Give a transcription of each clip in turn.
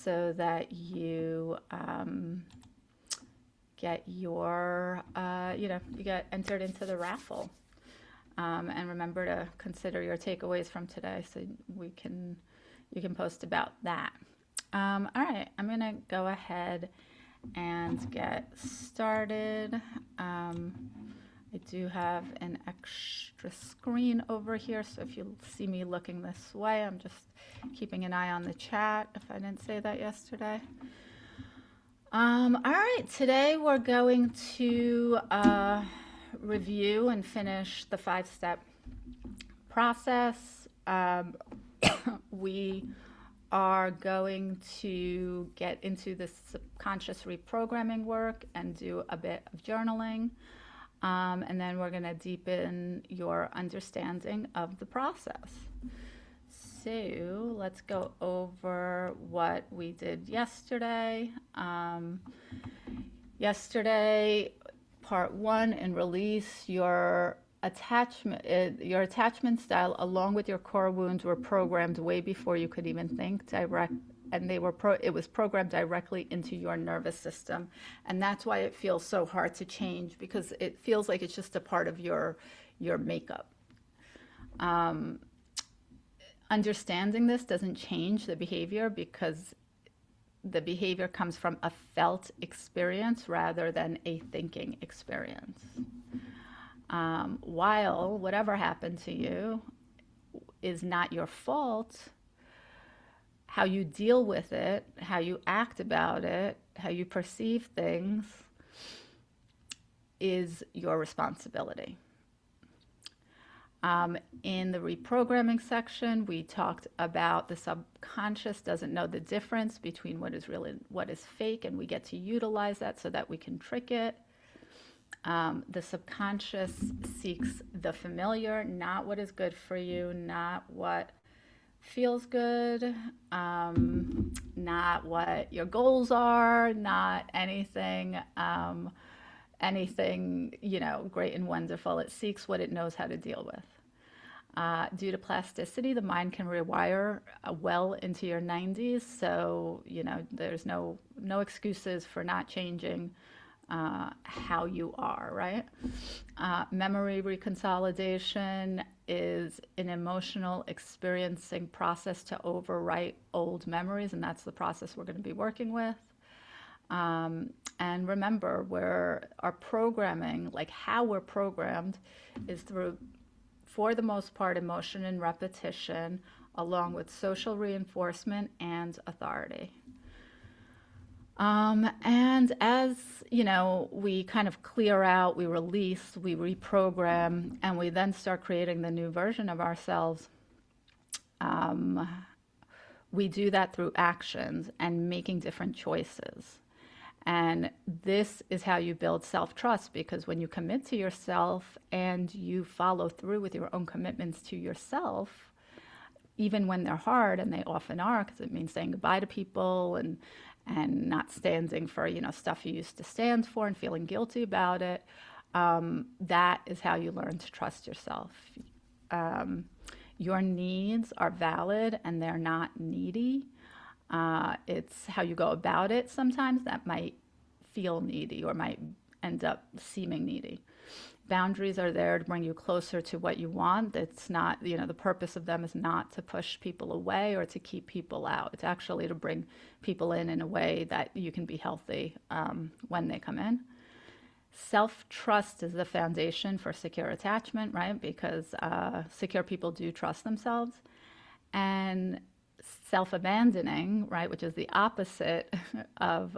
so that you get your, you get entered into the raffle. And remember to consider your takeaways from today so you can post about that. All right, I'm gonna go ahead and get started. I do have an extra screen over here, so if you see me looking this way, I'm just keeping an eye on the chat if I didn't say that yesterday. All right, today we're going to review and finish the 5-step process. We are going to get into the subconscious reprogramming work and do a bit of journaling. And then we're going to deepen your understanding of the process. So let's go over what we did yesterday. Yesterday, part 1, and release your attachment style along with your core wounds were programmed way before you could even think direct, and it was programmed directly into your nervous system, and that's why it feels so hard to change, because it feels like it's just a part of your makeup. Understanding this doesn't change the behavior, because the behavior comes from a felt experience rather than a thinking experience. While whatever happened to you is not your fault, how you deal with it, how you act about it, how you perceive things is your responsibility. In the reprogramming section, we talked about the subconscious doesn't know the difference between what is real and what is fake, and we get to utilize that so that we can trick it. The subconscious seeks the familiar, not what is good for you, not what feels good, not what your goals are, not anything, great and wonderful. It seeks what it knows how to deal with. Due to plasticity, the mind can rewire well into your 90s, so there's no excuses for not changing how you are, right? Memory reconsolidation is an emotional experiencing process to overwrite old memories, and that's the process we're going to be working with. And remember, our programming, like how we're programmed, is through, for the most part, emotion and repetition, along with social reinforcement and authority. And as we kind of clear out, we release, we reprogram, and we then start creating the new version of ourselves. We do that through actions and making different choices. And this is how you build self-trust, because when you commit to yourself and you follow through with your own commitments to yourself, even when they're hard, and they often are, because it means saying goodbye to people and not standing for stuff you used to stand for and feeling guilty about it, that is how you learn to trust yourself. Your needs are valid and they're not needy. It's how you go about it sometimes that might feel needy or might end up seeming needy. Boundaries are there to bring you closer to what you want. It's not, the purpose of them is not to push people away or to keep people out. It's actually to bring people in a way that you can be healthy when they come in. Self-trust is the foundation for secure attachment, right? Because secure people do trust themselves. And self-abandoning, right, which is the opposite of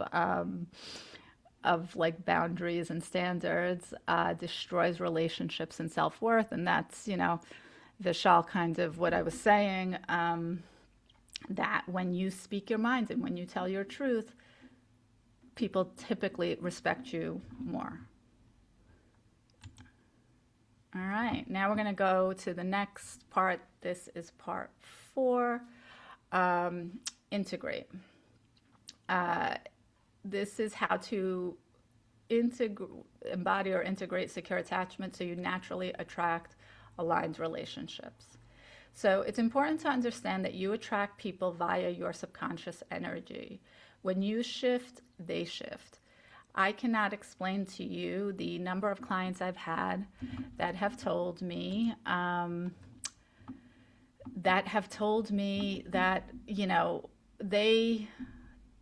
like boundaries and standards, destroys relationships and self-worth. And that's, Vishal, kind of what I was saying, that when you speak your mind and when you tell your truth, people typically respect you more. All right, now we're going to go to the next part. This is part 4, integrate. This is how to embody or integrate secure attachment so you naturally attract aligned relationships. So it's important to understand that you attract people via your subconscious energy. When you shift, they shift. I cannot explain to you the number of clients I've had that have told me that they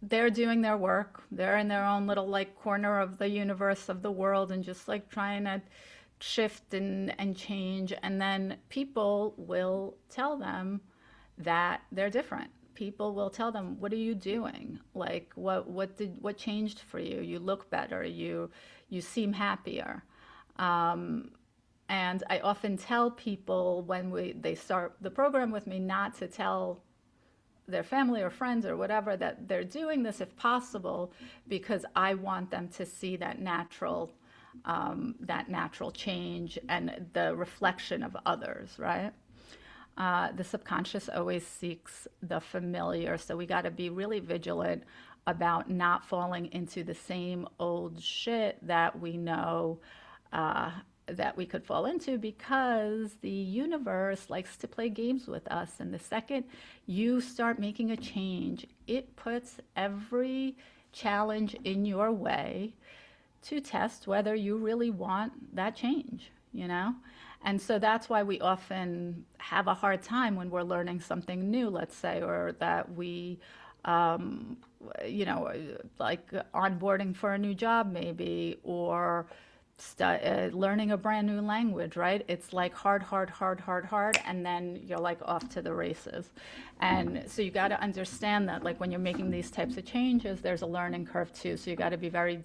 they're doing their work. They're in their own little like corner of the universe of the world and just like trying to shift and change. And then people will tell them that they're different. People will tell them, "What are you doing? Like, what changed for you? You look better. You seem happier." Um, and I often tell people when they start the program with me not to tell their family or friends or whatever that they're doing this if possible, because I want them to see that natural change and the reflection of others, right? The subconscious always seeks the familiar, so we got to be really vigilant about not falling into the same old shit that we know that we could fall into, because the universe likes to play games with us. And the second you start making a change, it puts every challenge in your way to test whether you really want that change, you know? And so that's why we often have a hard time when we're learning something new, let's say, or that we, um, like onboarding for a new job maybe, or learning a brand new language, right? It's like hard, hard, hard, hard, hard, and then you're like off to the races. And so you got to understand that, like when you're making these types of changes, there's a learning curve too. So you got to be very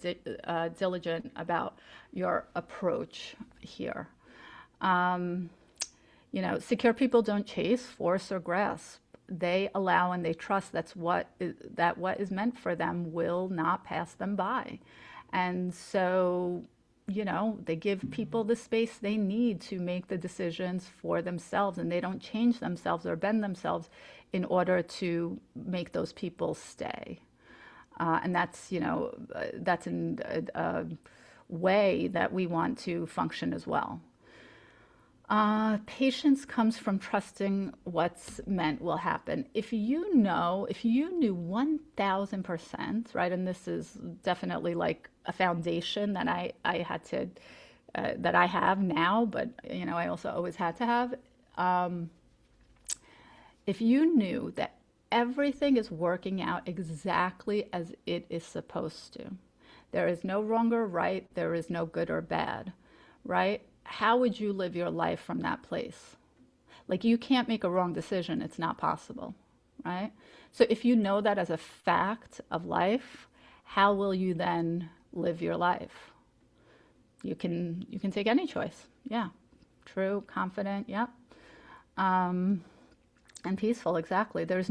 diligent about your approach here. Um, Secure people don't chase, force, or grasp. They allow and they trust that what is meant for them will not pass them by. And so, they give people the space they need to make the decisions for themselves, and they don't change themselves or bend themselves in order to make those people stay. And that's in a way that we want to function as well. Patience comes from trusting what's meant will happen. If you knew 1000%, right, and this is definitely like a foundation that I had to, that I have now, but I also always had to have. If you knew that everything is working out exactly as it is supposed to, there is no wrong or right, there is no good or bad, right? How would you live your life from that place? Like, you can't make a wrong decision. It's not possible, right? So if you know that as a fact of life, how will you then live your life? You can take any choice. Yeah. True, confident, yep. And peaceful, exactly. This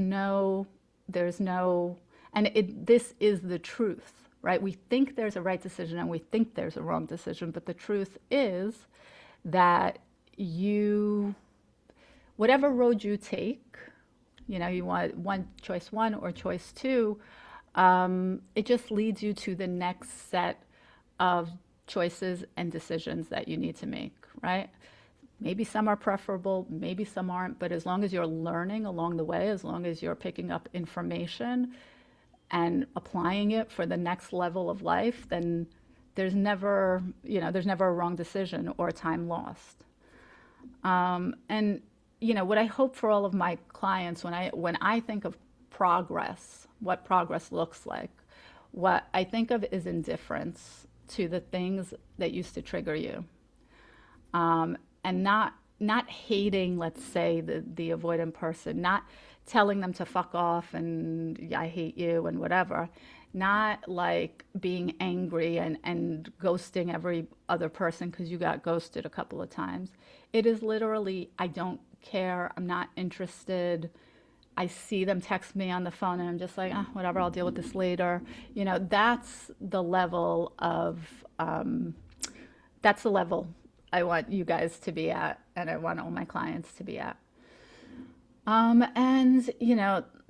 is the truth, right? We think there's a right decision and we think there's a wrong decision, but the truth is that whatever road you take, you want choice one or choice two, it just leads you to the next set of choices and decisions that you need to make, right? Maybe some are preferable, maybe some aren't, but as long as you're learning along the way, as long as you're picking up information and applying it for the next level of life, then there's never a wrong decision or time lost. And what I hope for all of my clients when I think of progress, what progress looks like, what I think of is indifference to the things that used to trigger you, and not hating, let's say, the avoidant person, not telling them to fuck off and yeah, I hate you and whatever, not like being angry and ghosting every other person because you got ghosted a couple of times. It is literally, I don't care, I'm not interested. I see them text me on the phone and I'm just like, whatever, I'll deal with this later. That's the level I want you guys to be at, and I want all my clients to be at. And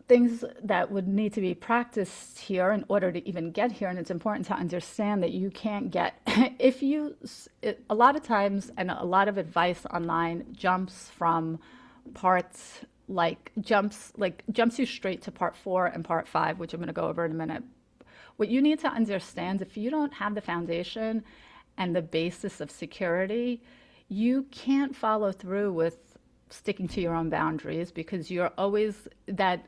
things that would need to be practiced here in order to even get here, and it's important to understand that you can't get a lot of times, and a lot of advice online jumps from parts jumps you straight to part 4 and part 5, which I'm going to go over in a minute. What you need to understand, if you don't have the foundation and the basis of security, you can't follow through with sticking to your own boundaries, because you're always that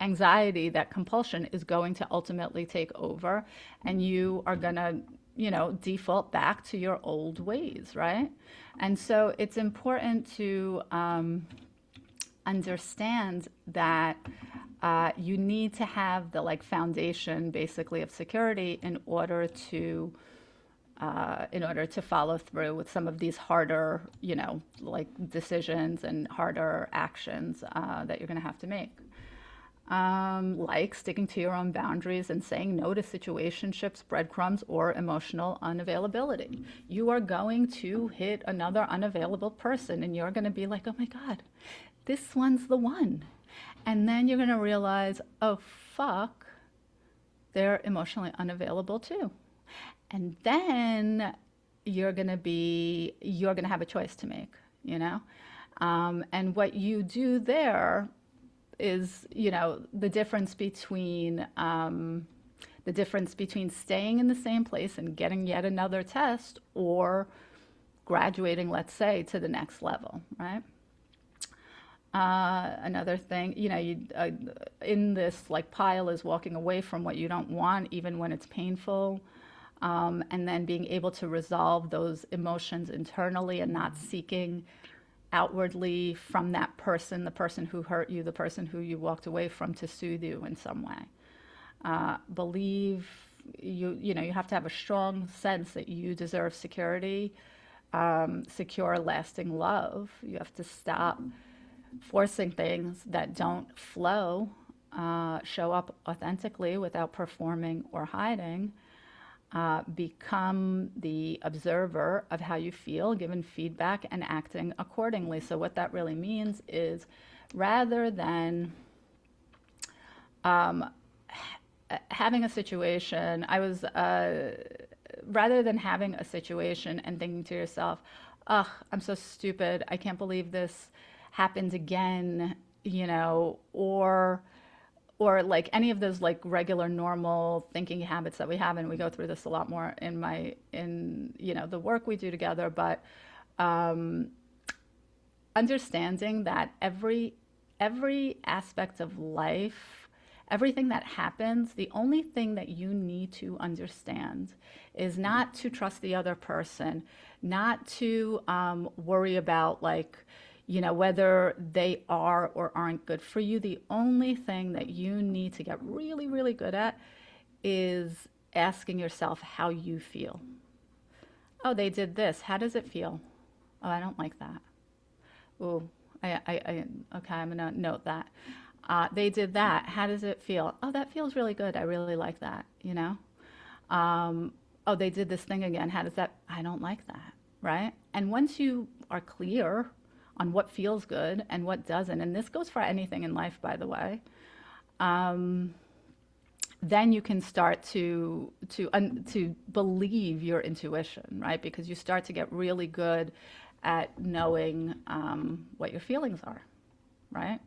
anxiety, that compulsion is going to ultimately take over, and you are going to, default back to your old ways, right? And so it's important to understand that you need to have the foundation basically of security in order to follow through with some of these harder, decisions and harder actions that you're going to have to make. Like sticking to your own boundaries and saying no to situationships, breadcrumbs, or emotional unavailability. You are going to hit another unavailable person and you're going to be like, oh my God, this one's the one. And then you're going to realize, oh fuck, they're emotionally unavailable too. And then you're going to have a choice to make, and what you do there is, the difference between staying in the same place and getting yet another test, or graduating, let's say, to the next level, right? Another thing, in this pile is walking away from what you don't want, even when it's painful. And then being able to resolve those emotions internally and not seeking outwardly from that person, the person who hurt you, the person who you walked away from, to soothe you in some way. Believe you have to have a strong sense that you deserve security, secure, lasting love. You have to stop forcing things that don't flow, show up authentically without performing or hiding. Become the observer of how you feel, given feedback, and acting accordingly. So what that really means is, rather than having a situation, rather than having a situation and thinking to yourself, ugh, I'm so stupid, I can't believe this happened again, or any of those regular normal thinking habits that we have, and we go through this a lot more in the work we do together, but understanding that every aspect of life, everything that happens, the only thing that you need to understand is not to trust the other person, not to worry about whether they are or aren't good for you. The only thing that you need to get really, really good at is asking yourself how you feel. Oh, they did this. How does it feel? Oh, I don't like that. Oh, okay, I'm gonna note that. They did that. How does it feel? Oh, that feels really good. I really like that, Oh, they did this thing again. How does that? I don't like that, right? And once you are clear on what feels good and what doesn't, and this goes for anything in life, by the way, then you can start to believe your intuition, right? Because you start to get really good at knowing what your feelings are, right?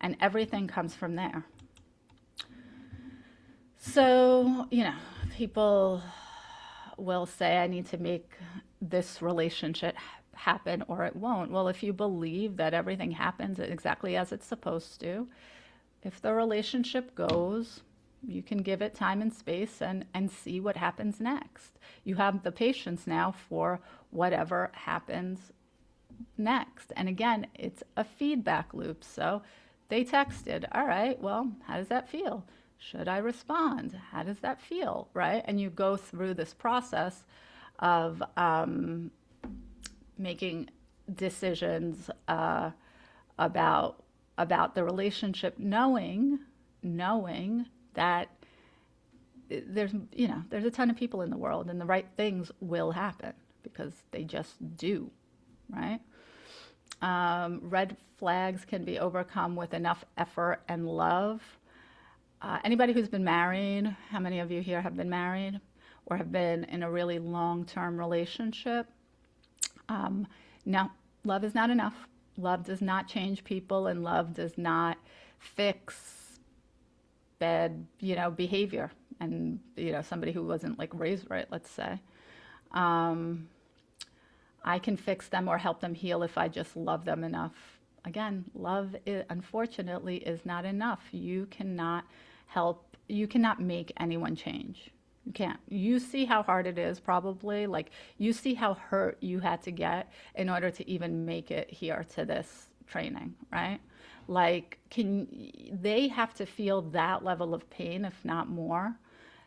And everything comes from there. So, people will say, I need to make this relationship happen or it won't. Well, if you believe that everything happens exactly as it's supposed to, if the relationship goes, you can give it time and space and see what happens next. You have the patience now for whatever happens next. And again, it's a feedback loop. So they texted, all right, well, how does that feel? Should I respond? How does that feel, right? And you go through this process of making decisions about the relationship, knowing that there's a ton of people in the world, and the right things will happen because they just do, right? Red flags can be overcome with enough effort and love. Anybody who's been married, how many of you here have been married or have been in a really long-term relationship? No, love is not enough. Love does not change people, and love does not fix bad, behavior. And, somebody who wasn't like raised right, let's say. Um, I can fix them or help them heal if I just love them enough. Again, love, unfortunately, is not enough. You cannot make anyone change. You can't. You see how hard it is, probably. Like, you see how hurt you had to get in order to even make it here to this training, right? Like, they have to feel that level of pain, if not more,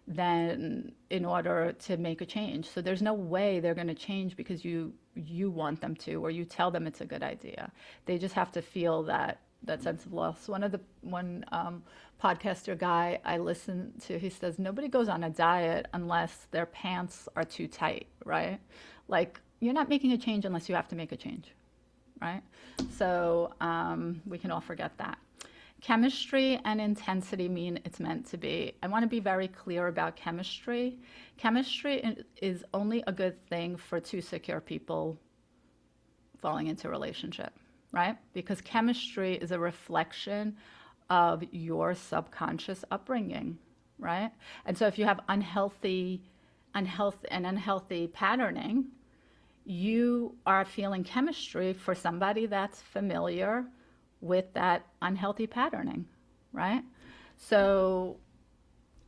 than in order to make a change. So there's no way they're going to change because you want them to, or you tell them it's a good idea. They just have to feel that sense of loss. One podcaster guy I listen to, he says nobody goes on a diet unless their pants are too tight, right? Like, you're not making a change unless you have to make a change, right? So we can all forget that. Chemistry and intensity mean it's meant to be. I want to be very clear about chemistry. Chemistry is only a good thing for two secure people falling into a relationship, right? Because chemistry is a reflection of your subconscious upbringing, right? And so if you have unhealthy patterning, you are feeling chemistry for somebody that's familiar with that unhealthy patterning, right? So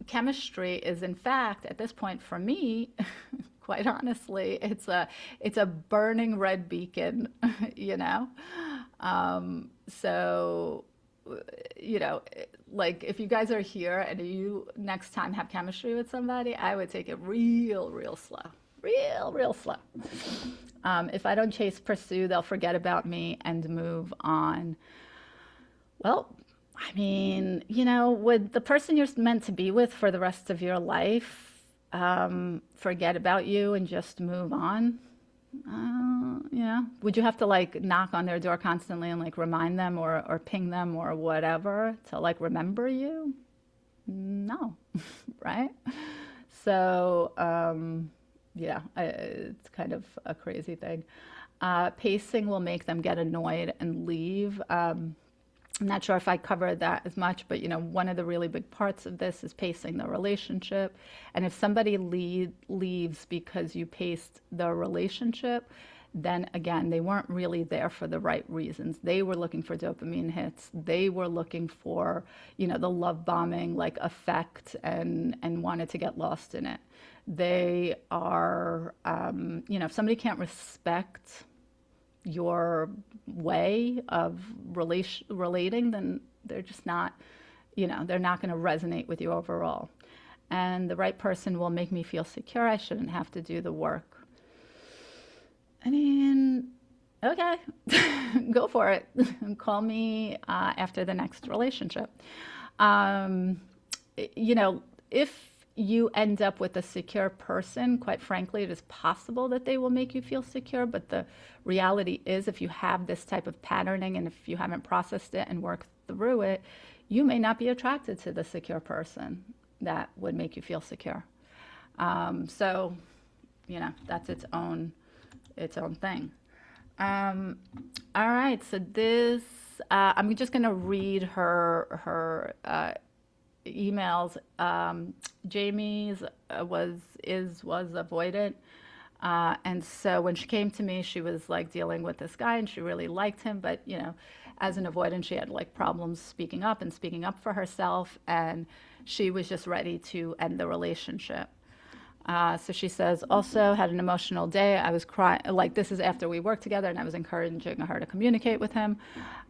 chemistry is, in fact, at this point for me, quite honestly, it's a burning red beacon, So, like, if you guys are here and you next time have chemistry with somebody, I would take it real slow, real slow. If I don't pursue, they'll forget about me and move on. Well, I mean, would the person you're meant to be with for the rest of your life forget about you and just move on? Would you have to like knock on their door constantly and like remind them or ping them or whatever to like remember you? No, right? So, it's kind of a crazy thing. Pacing will make them get annoyed and leave. I'm not sure if I covered that as much, but one of the really big parts of this is pacing the relationship. And if somebody leaves because you paced the relationship, then again, they weren't really there for the right reasons. They were looking for dopamine hits. They were looking for, the love bombing like effect and wanted to get lost in it. They are, if somebody can't respect your way of relating, then they're just not, they're not going to resonate with you overall. And the right person will make me feel secure. I shouldn't have to do the work. I mean, okay, go for it. Call me after the next relationship. If you end up with a secure person, quite frankly, it is possible that they will make you feel secure. But the reality is, if you have this type of patterning and if you haven't processed it and worked through it, you may not be attracted to the secure person that would make you feel secure. So, that's its own thing. All right. So this, I'm just going to read her emails. Jamie's was avoidant, and so when she came to me, she was like dealing with this guy, and she really liked him, but as an avoidant, she had like problems speaking up for herself, and she was just ready to end the relationship. So she says, also had an emotional day. I was crying, like this is after we worked together and I was encouraging her to communicate with him.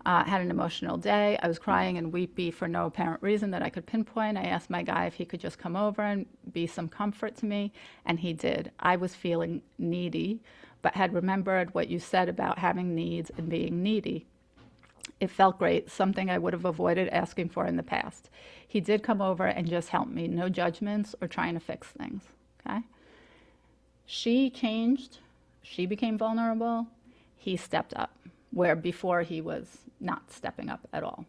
Had an emotional day. I was crying and weepy for no apparent reason that I could pinpoint. I asked my guy if he could just come over and be some comfort to me, and he did. I was feeling needy, but had remembered what you said about having needs and being needy. It felt great, something I would have avoided asking for in the past. He did come over and just help me, no judgments or trying to fix things. Okay. She changed. She became vulnerable. He stepped up, where before he was not stepping up at all.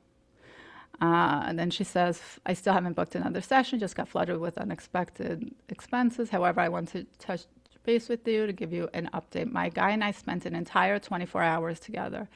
And then she says, I still haven't booked another session, just got flooded with unexpected expenses. However, I want to touch base with you to give you an update. My guy and I spent an entire 24 hours together.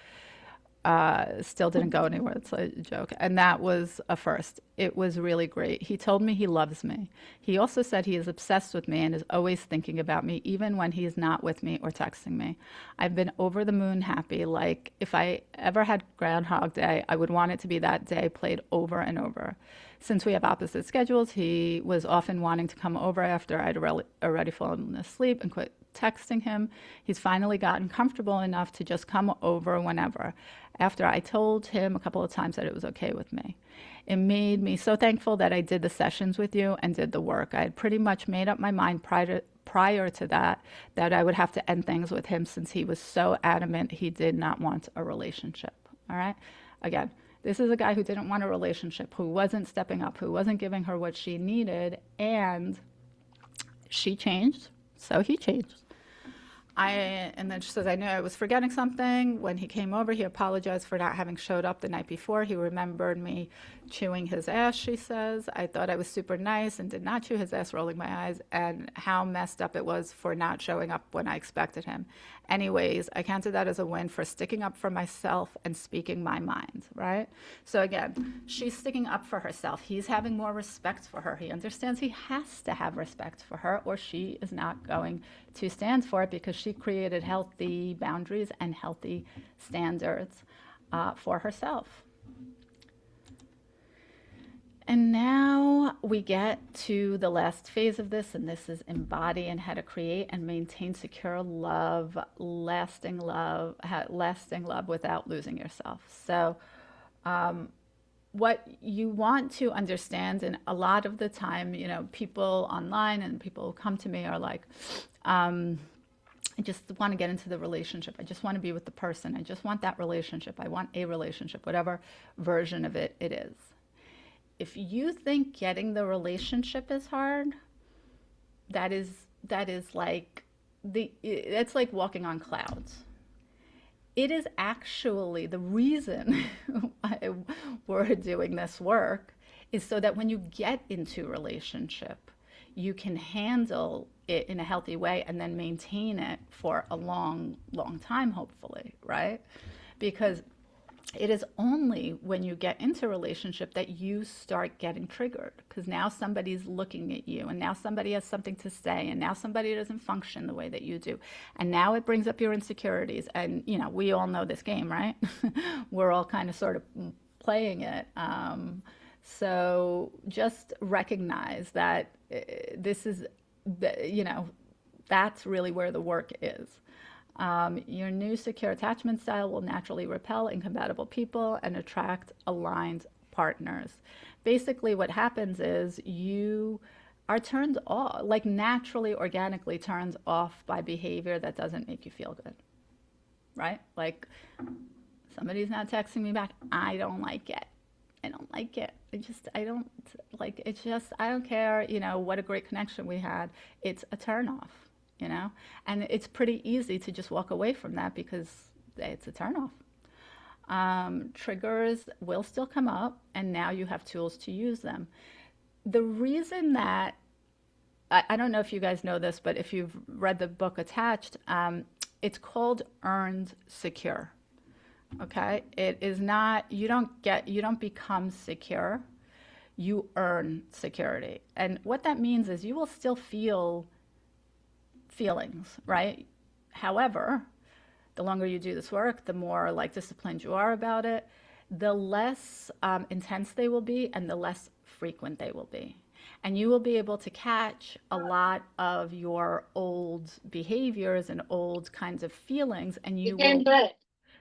Still didn't go anywhere. It's a joke. And that was a first. It was really great. He told me he loves me. He also said he is obsessed with me and is always thinking about me, even when he is not with me or texting me. I've been over the moon happy. Like, if I ever had Groundhog Day, I would want it to be that day played over and over. Since we have opposite schedules, he was often wanting to come over after I'd already fallen asleep and quit texting him. He's finally gotten comfortable enough to just come over whenever, after I told him a couple of times that it was okay with me. It made me so thankful that I did the sessions with you and did the work. I had pretty much made up my mind prior to that I would have to end things with him since he was so adamant he did not want a relationship. All right? Again, this is a guy who didn't want a relationship, who wasn't stepping up, who wasn't giving her what she needed, and she changed, so he changed. And then she says, I knew I was forgetting something. When he came over, he apologized for not having showed up the night before. He remembered me chewing his ass, she says. I thought I was super nice and did not chew his ass, rolling my eyes, and how messed up it was for not showing up when I expected him. Anyways, I counted that as a win for sticking up for myself and speaking my mind, right? So again, she's sticking up for herself. He's having more respect for her. He understands he has to have respect for her, or she is not going to stand for it, because she created healthy boundaries and healthy standards for herself. And now we get to the last phase of this, and this is embody and how to create and maintain secure love, lasting love without losing yourself. So what you want to understand, and a lot of the time, you know, people online and people who come to me are like, I just want to get into the relationship. I just want to be with the person. I just want that relationship. I want a relationship, whatever version of it is. If you think getting the relationship is hard, that is like it's like walking on clouds. It is actually the reason why we're doing this work is so that when you get into a relationship, you can handle it in a healthy way and then maintain it for a long, long time, hopefully, right? Because it is only when you get into a relationship that you start getting triggered, because now somebody's looking at you, and now somebody has something to say, and now somebody doesn't function the way that you do, and now it brings up your insecurities. And you know, we all know this game, right? We're all kind of sort of playing it. So just recognize that this is, you know, that's really where the work is. Your new secure attachment style will naturally repel incompatible people and attract aligned partners. Basically, what happens is you are turned off, like naturally, organically turned off by behavior that doesn't make you feel good, right? Like somebody's not texting me back. I don't like it. I don't like it. I don't like it. Just, I don't care, you know, what a great connection we had. It's a turn off. You know, and it's pretty easy to just walk away from that because it's a turnoff. Triggers will still come up, and now you have tools to use them. The reason that, I don't know if you guys know this, but if you've read the book Attached, it's called Earned Secure. Okay, it is not, you don't become secure, you earn security. And what that means is you will still feel feelings, right? However, the longer you do this work, the more like disciplined you are about it, the less intense they will be and the less frequent they will be. And you will be able to catch a lot of your old behaviors and old kinds of feelings, and you will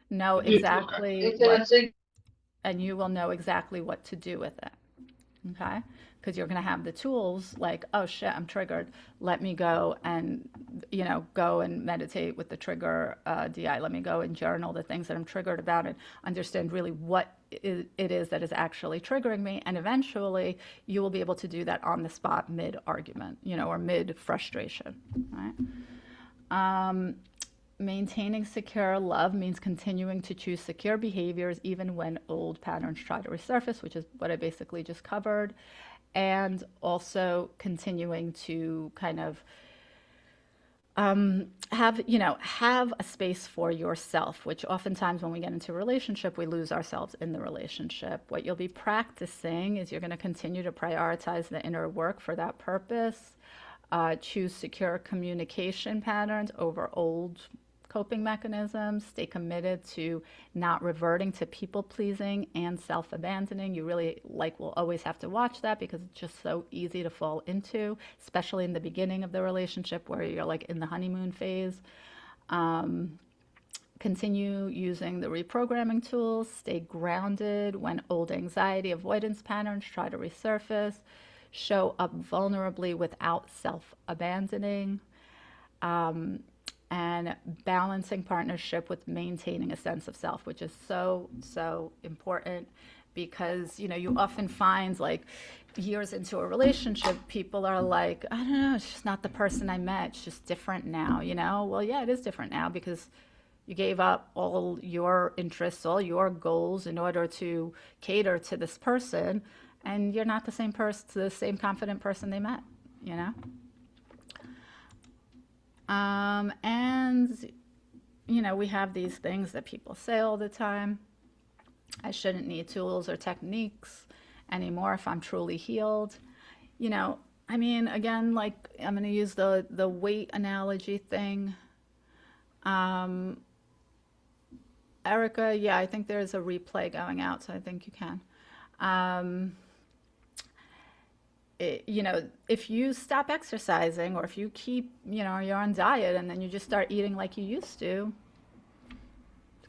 know exactly what to do with it. Okay? Because you're going to have the tools like, oh shit, I'm triggered. Let me go and, you know, go and meditate with the trigger DI. Let me go and journal the things that I'm triggered about and understand really what it is that is actually triggering me. And eventually you will be able to do that on the spot mid-argument, you know, or mid-frustration, right? Maintaining secure love means continuing to choose secure behaviors even when old patterns try to resurface, which is what I basically just covered. And also continuing to kind of have a space for yourself, which oftentimes when we get into a relationship, we lose ourselves in the relationship. What you'll be practicing is you're going to continue to prioritize the inner work for that purpose. Choose secure communication patterns over old coping mechanisms. Stay committed to not reverting to people pleasing and self abandoning. You really will always have to watch that because it's just so easy to fall into, especially in the beginning of the relationship where you're like in the honeymoon phase. Continue using the reprogramming tools. Stay grounded when old anxiety avoidance patterns try to resurface. Show up vulnerably without self abandoning. And balancing partnership with maintaining a sense of self, which is so, so important because, you often find like years into a relationship, people are like, I don't know, it's just not the person I met. It's just different now. Well, yeah, it is different now because you gave up all your interests, all your goals in order to cater to this person, and you're not the same person, the same confident person they met. And we have these things that people say all the time. I shouldn't need tools or techniques anymore if I'm truly healed. Again, like I'm going to use the weight analogy thing. Erica, yeah, I think there's a replay going out, so I think you can. If you stop exercising or if you keep, you're on diet and then you just start eating like you used to,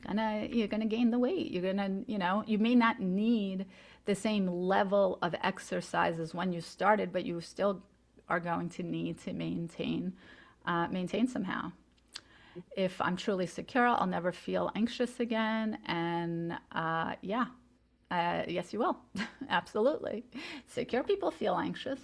you're gonna gain the weight. You're gonna, you may not need the same level of exercise as when you started, but you still are going to need to maintain somehow. If I'm truly secure, I'll never feel anxious again. And yeah, yes, you will. Absolutely. Secure people feel anxious,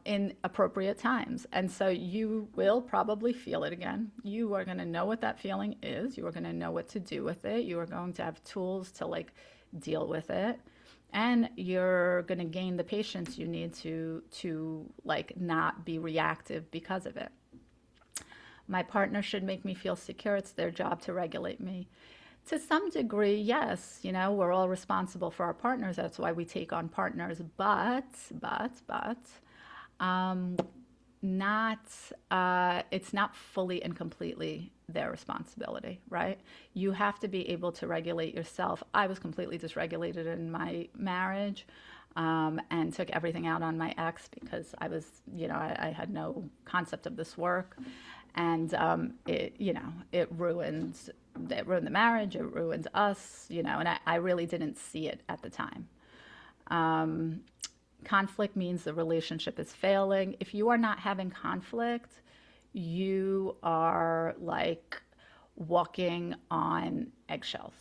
in appropriate times. And so you will probably feel it again. You are going to know what that feeling is. You are going to know what to do with it. You are going to have tools to deal with it. And you're going to gain the patience you need to not be reactive because of it. My partner should make me feel secure. It's their job to regulate me. To some degree, yes, we're all responsible for our partners. That's why we take on partners, but, it's not fully and completely their responsibility, right? You have to be able to regulate yourself. I was completely dysregulated in my marriage, and took everything out on my ex because I was, I had no concept of this work. And it ruined the marriage, it ruined us, and I really didn't see it at the time. Conflict means the relationship is failing. If you are not having conflict, you are like walking on eggshells.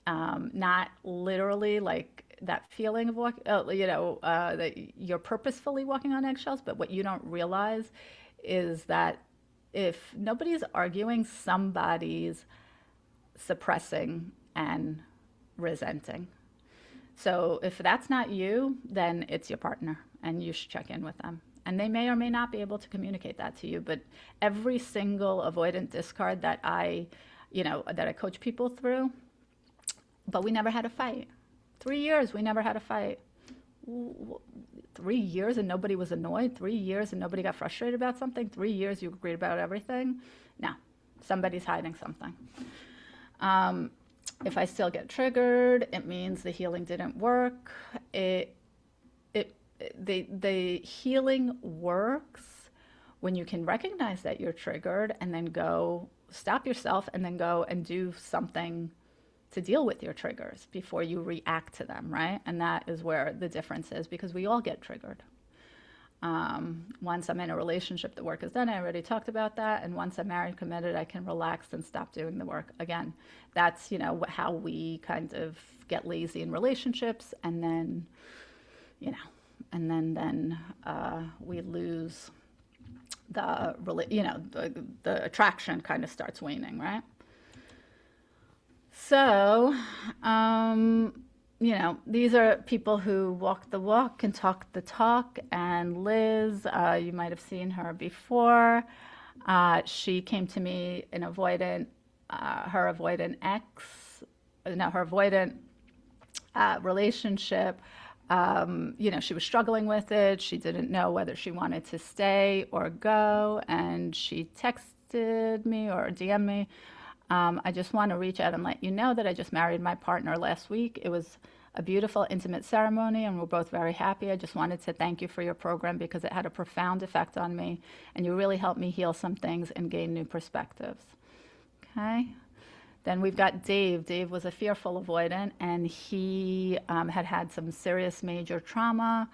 Not literally like that feeling of that you're purposefully walking on eggshells, but what you don't realize is that if nobody's arguing, somebody's suppressing and resenting. So if that's not you, then it's your partner, and you should check in with them. And they may or may not be able to communicate that to you. But every single avoidant discard that I coach people through, but we never had a fight. 3 years, we never had a fight. 3 years and nobody was annoyed? 3 years and nobody got frustrated about something? 3 years you agreed about everything? No, somebody's hiding something. If I still get triggered, it means the healing didn't work. The healing works when you can recognize that you're triggered and then go stop yourself and then go and do something to deal with your triggers before you react to them, right? And that is where the difference is, because we all get triggered. Once I'm in a relationship, the work is done. I already talked about that. And once I'm married, committed, I can relax and stop doing the work. Again, that's, how we kind of get lazy in relationships. And then, we lose the attraction kind of starts waning, right? So, these are people who walk the walk and talk the talk. And Liz, you might have seen her before. She came to me in her avoidant ex, no, her avoidant relationship. She was struggling with it. She didn't know whether she wanted to stay or go. And she texted me or DM'd me. I just want to reach out and let you know that I just married my partner last week. It was a beautiful, intimate ceremony, and we're both very happy. I just wanted to thank you for your program because it had a profound effect on me, and you really helped me heal some things and gain new perspectives. Okay. Then we've got Dave. Dave was a fearful avoidant, and he had some serious major trauma,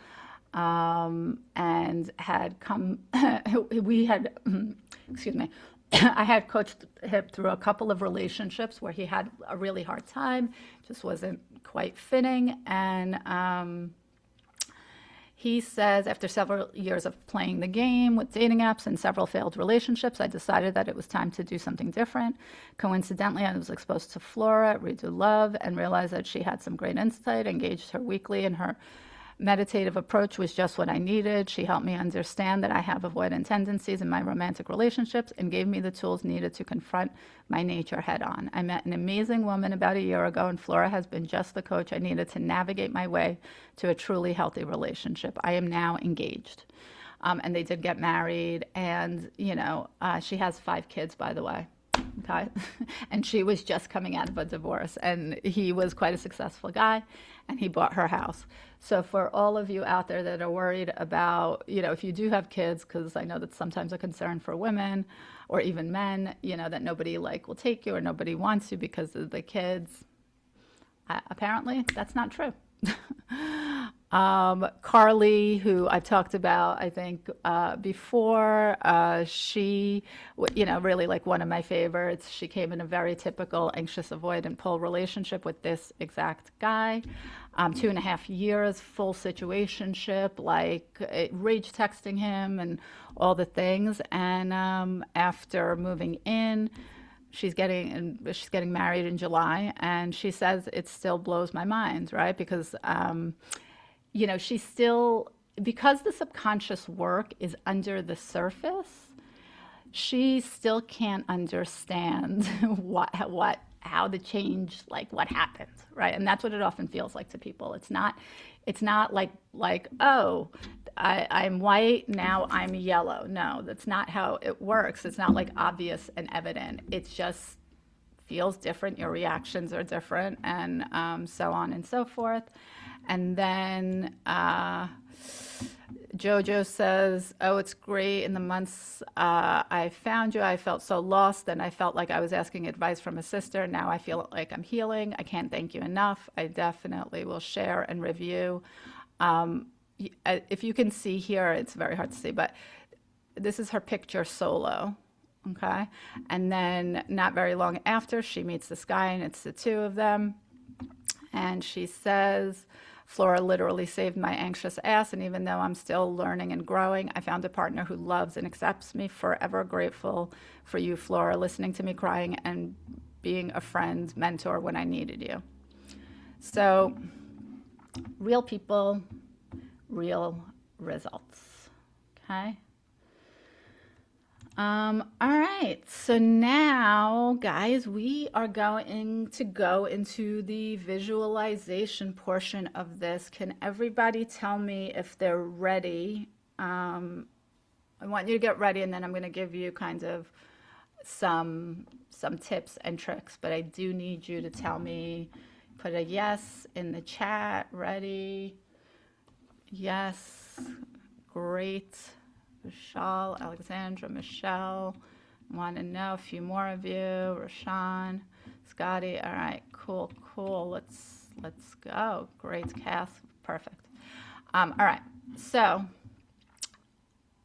and had come. We had, excuse me. I had coached him through a couple of relationships where he had a really hard time, just wasn't quite fitting. And he says, after several years of playing the game with dating apps and several failed relationships, I decided that it was time to do something different. Coincidentally, I was exposed to Flora at Redo Love and realized that she had some great insight, engaged her weekly, and her meditative approach was just what I needed. She helped me understand that I have avoidant tendencies in my romantic relationships and gave me the tools needed to confront my nature head on. I met an amazing woman about a year ago, and Flora has been just the coach I needed to navigate my way to a truly healthy relationship. I am now engaged. And they did get married, and, she has 5 kids, by the way. Okay. And she was just coming out of a divorce, and he was quite a successful guy, and he bought her house. So for all of you out there that are worried about, if you do have kids, because I know that's sometimes a concern for women or even men, that nobody will take you or nobody wants you because of the kids. Apparently that's not true. Carly, who I've talked about, I think, before, she, really one of my favorites. She came in a very typical anxious avoidant pull relationship with this exact guy. 2.5 years, full situationship, rage texting him and all the things. And after moving in, she's getting married in July, and she says it still blows my mind, right? Because she's still, because the subconscious work is under the surface, she still can't understand how the change, what happened, right? And that's what it often feels like to people. It's not like, oh, I'm white, now I'm yellow. No, that's not how it works. It's not obvious and evident. It just feels different. Your reactions are different, and so on and so forth. And then Jojo says, oh, it's great. In the months I found you, I felt so lost, and I felt like I was asking advice from a sister. Now I feel like I'm healing. I can't thank you enough. I definitely will share and review. If you can see here, it's very hard to see, but this is her picture solo. Okay. And then not very long after, she meets this guy, and it's the two of them. And she says, Flora literally saved my anxious ass, and even though I'm still learning and growing, I found a partner who loves and accepts me. Forever grateful for you, Flora, listening to me crying and being a friend, mentor when I needed you. So, real people, real results. Okay? All right, so now, guys, we are going to go into the visualization portion of this. Can everybody tell me if they're ready? I want you to get ready, and then I'm going to give you kind of some tips and tricks, but I do need you to tell me, put a yes in the chat. Ready? Yes. Great. Vishal, Alexandra, Michelle, want to know a few more of you. Rashawn, Scotty. All right, cool. Let's go. Great, Cass. Perfect. All right, so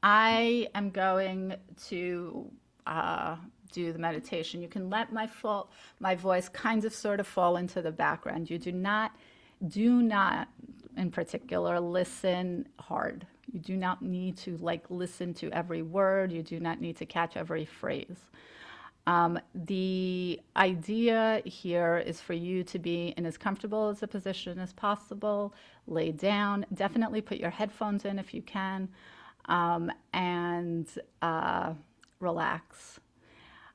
I am going to do the meditation. You can let my voice kind of sort of fall into the background. You do not in particular listen hard. You do not need to listen to every word. You do not need to catch every phrase. The idea here is for you to be in as comfortable as a position as possible. Lay down. Definitely put your headphones in if you can, and relax.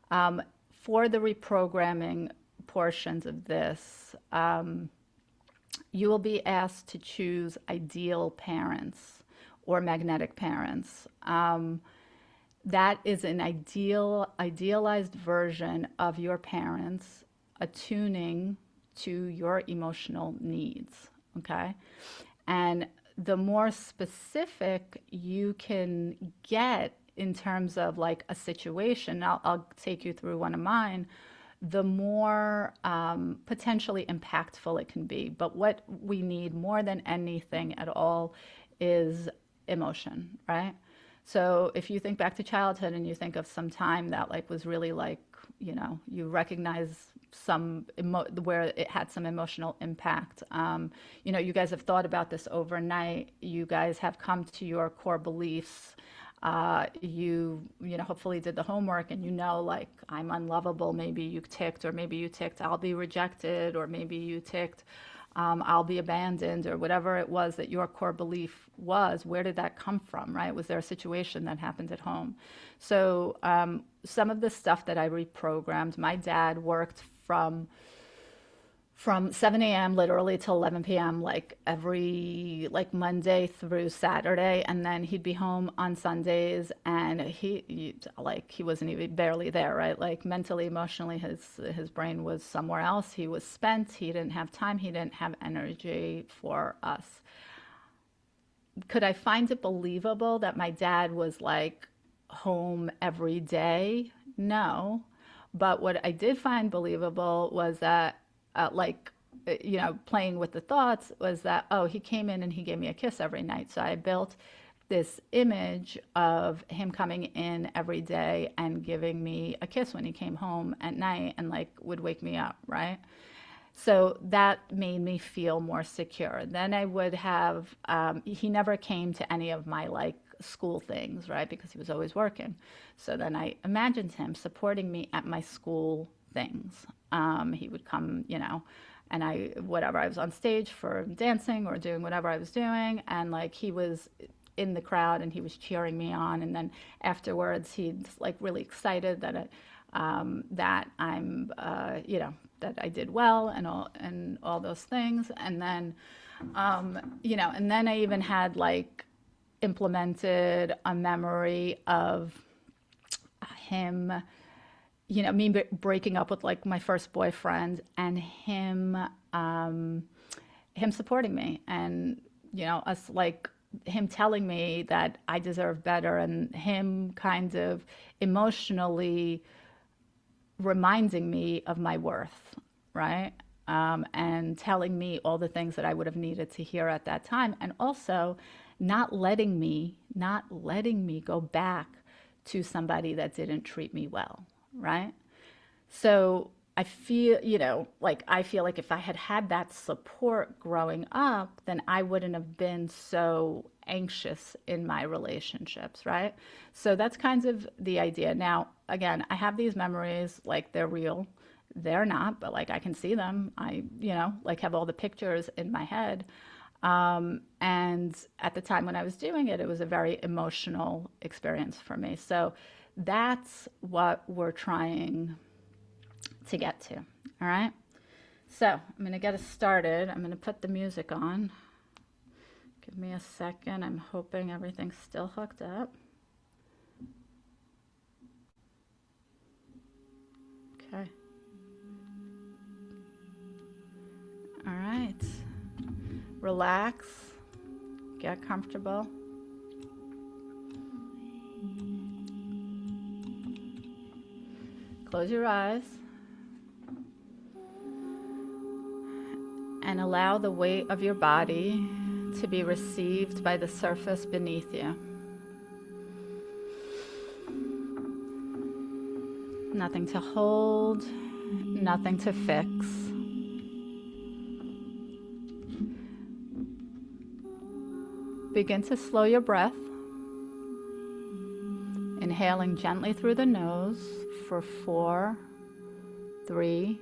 For the reprogramming portions of this, you will be asked to choose ideal parents or magnetic parents. That is an idealized version of your parents attuning to your emotional needs, okay? And the more specific you can get in terms of like a situation, I'll take you through one of mine, the more potentially impactful it can be. But what we need more than anything at all is emotion, right? So if you think back to childhood and you think of some time that like was really like, you recognize where it had some emotional impact. You guys have thought about this overnight. You guys have come to your core beliefs. Hopefully did the homework and like, I'm unlovable. Maybe you ticked, or maybe you ticked, I'll be rejected, or maybe you ticked, I'll be abandoned, or whatever it was that your core belief was. Where did that come from, right? Was there a situation that happened at home? So some of the stuff that I reprogrammed, my dad worked from 7 a.m. literally till 11 p.m. like every Monday through Saturday, and then he'd be home on Sundays, and he wasn't even barely there, right? Like mentally, emotionally, his brain was somewhere else. He was spent. He didn't have time. He didn't have energy for us. Could I find it believable that my dad was like home every day? No. But what I did find believable was that playing with the thoughts was that, oh, he came in and he gave me a kiss every night. So I built this image of him coming in every day and giving me a kiss when he came home at night and like would wake me up, right? So that made me feel more secure. Then I would have, he never came to any of my like school things, right? Because he was always working. So then I imagined him supporting me at my school things. He would come, and I was on stage for dancing or doing whatever I was doing. And like, he was in the crowd and he was cheering me on. And then afterwards, he's like really excited that that I'm, that I did well and all those things. And then, and then I even had like implemented a memory of him, me breaking up with like my first boyfriend and him supporting me, and us like him telling me that I deserve better, and him kind of emotionally reminding me of my worth, right? And telling me all the things that I would have needed to hear at that time, and also not letting me go back to somebody that didn't treat me well, right? So I feel, I feel like if I had had that support growing up, then I wouldn't have been so anxious in my relationships, right? So that's kind of the idea. Now, again, I have these memories, like they're real. They're not, but like I can see them. I, like have all the pictures in my head. And at the time when I was doing it, it was a very emotional experience for me. So that's what we're trying to get to. All right. So I'm going to get us started. I'm going to put the music on. Give me a second. I'm hoping everything's still hooked up. Okay. All right. Relax. Get comfortable. Close your eyes. And allow the weight of your body to be received by the surface beneath you. Nothing to hold, nothing to fix. Begin to slow your breath. Inhaling gently through the nose for 4, 3,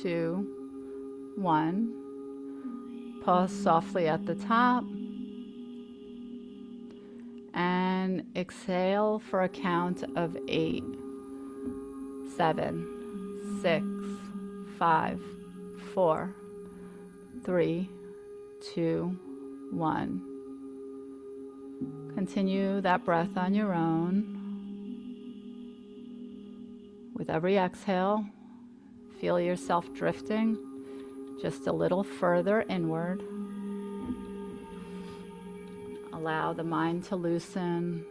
2, 1. Pause softly at the top. And exhale for a count of 8, 7, 6, 5, 4, 3, 2, 1. Continue that breath on your own. With every exhale, feel yourself drifting just a little further inward. Allow the mind to loosen.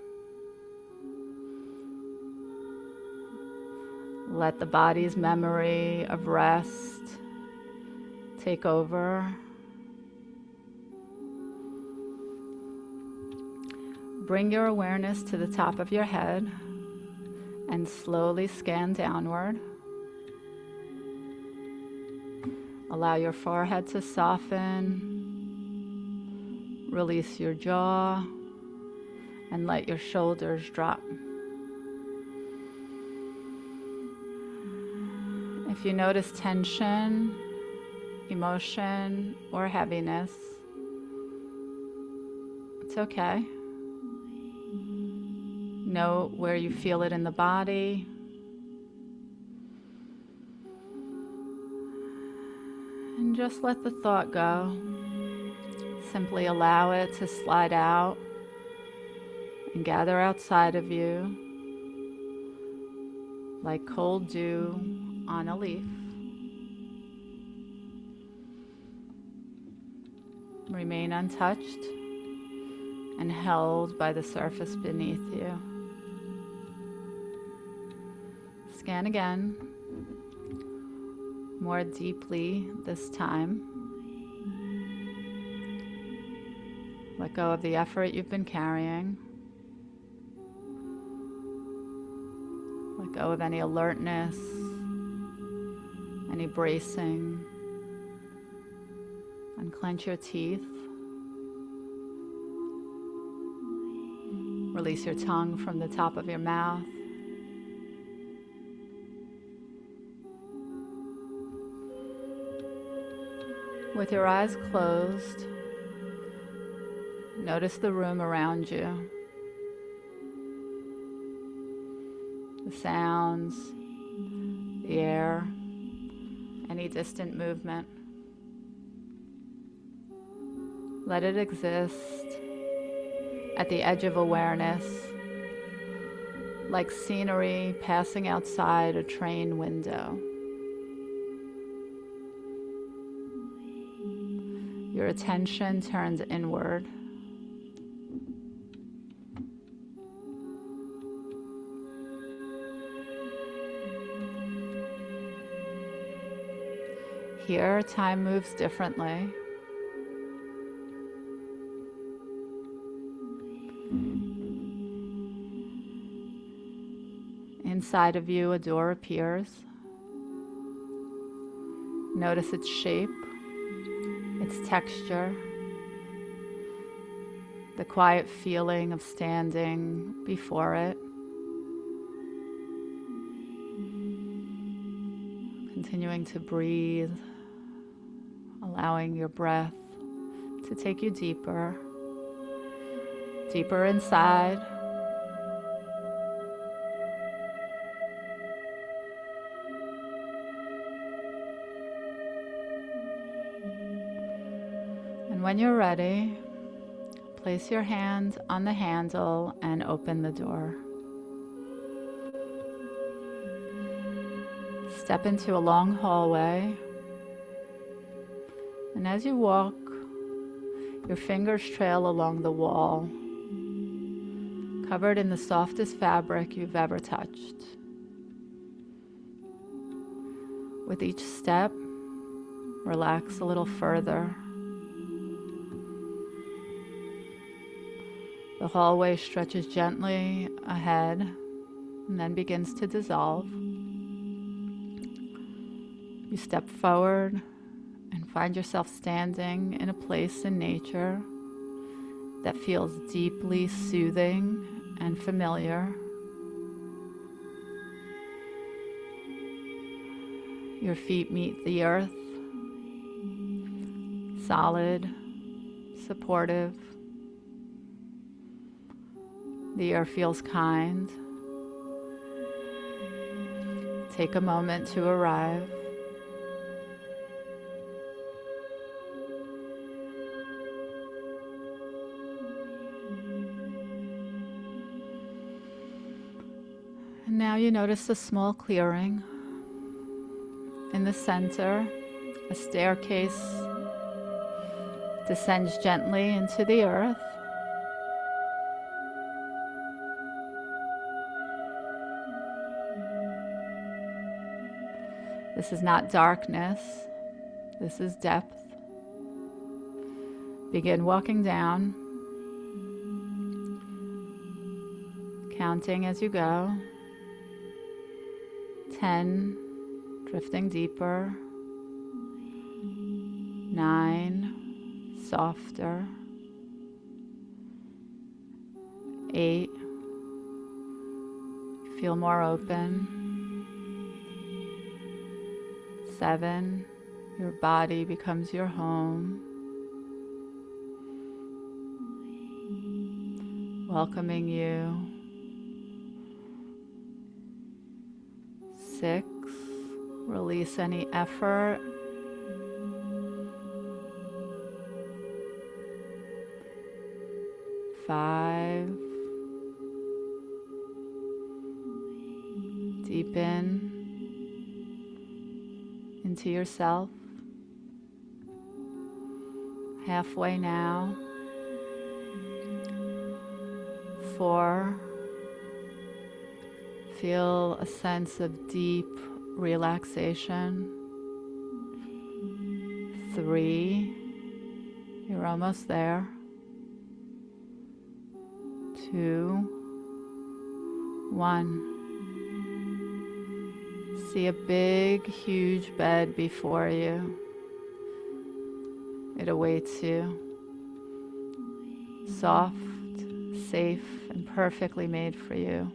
Let the body's memory of rest take over. Bring your awareness to the top of your head and slowly scan downward. Allow your forehead to soften. Release your jaw and let your shoulders drop. If you notice tension, emotion, or heaviness, it's okay. Note where you feel it in the body. And just let the thought go. Simply allow it to slide out and gather outside of you like cold dew on a leaf. Remain untouched and held by the surface beneath you. Scan again, more deeply this time. Let go of the effort you've been carrying. Let go of any alertness, any bracing. Unclench your teeth. Release your tongue from the top of your mouth. With your eyes closed, notice the room around you. The sounds, the air, any distant movement. Let it exist at the edge of awareness, like scenery passing outside a train window. Your attention turns inward. Here, time moves differently. Inside of you, a door appears. Notice its shape, its texture, the quiet feeling of standing before it. Continuing to breathe, allowing your breath to take you deeper, deeper inside. And when you're ready, place your hand on the handle and open the door. Step into a long hallway, and as you walk, your fingers trail along the wall, covered in the softest fabric you've ever touched. With each step, relax a little further. The hallway stretches gently ahead and then begins to dissolve. You step forward and find yourself standing in a place in nature that feels deeply soothing and familiar. Your feet meet the earth, solid, supportive. The air feels kind. Take a moment to arrive. And now you notice a small clearing. In the center, a staircase descends gently into the earth. This is not darkness, this is depth. Begin walking down, counting as you go. 10, drifting deeper. 9, softer. 8, feel more open. 7, your body becomes your home. Welcoming you. 6, release any effort. 5, deepen into yourself. Halfway now. 4, feel a sense of deep relaxation. 3, you're almost there. 2, 1. See a big, huge bed before you. It awaits you. Soft, safe, and perfectly made for you.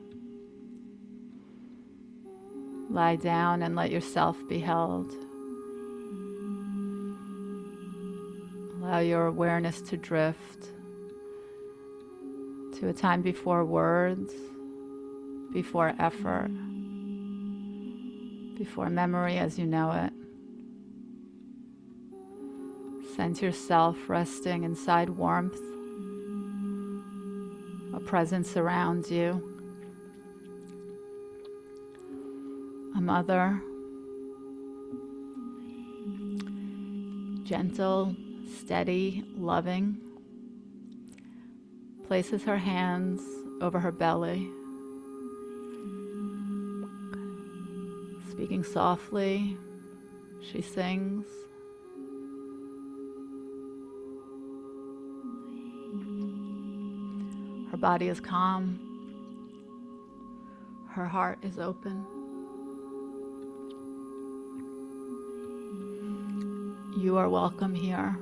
Lie down and let yourself be held. Allow your awareness to drift to a time before words, before effort, before memory as you know it. Sense yourself resting inside warmth, a presence around you, a mother, gentle, steady, loving, places her hands over her belly, speaking softly, she sings. Her body is calm. Her heart is open. You are welcome here.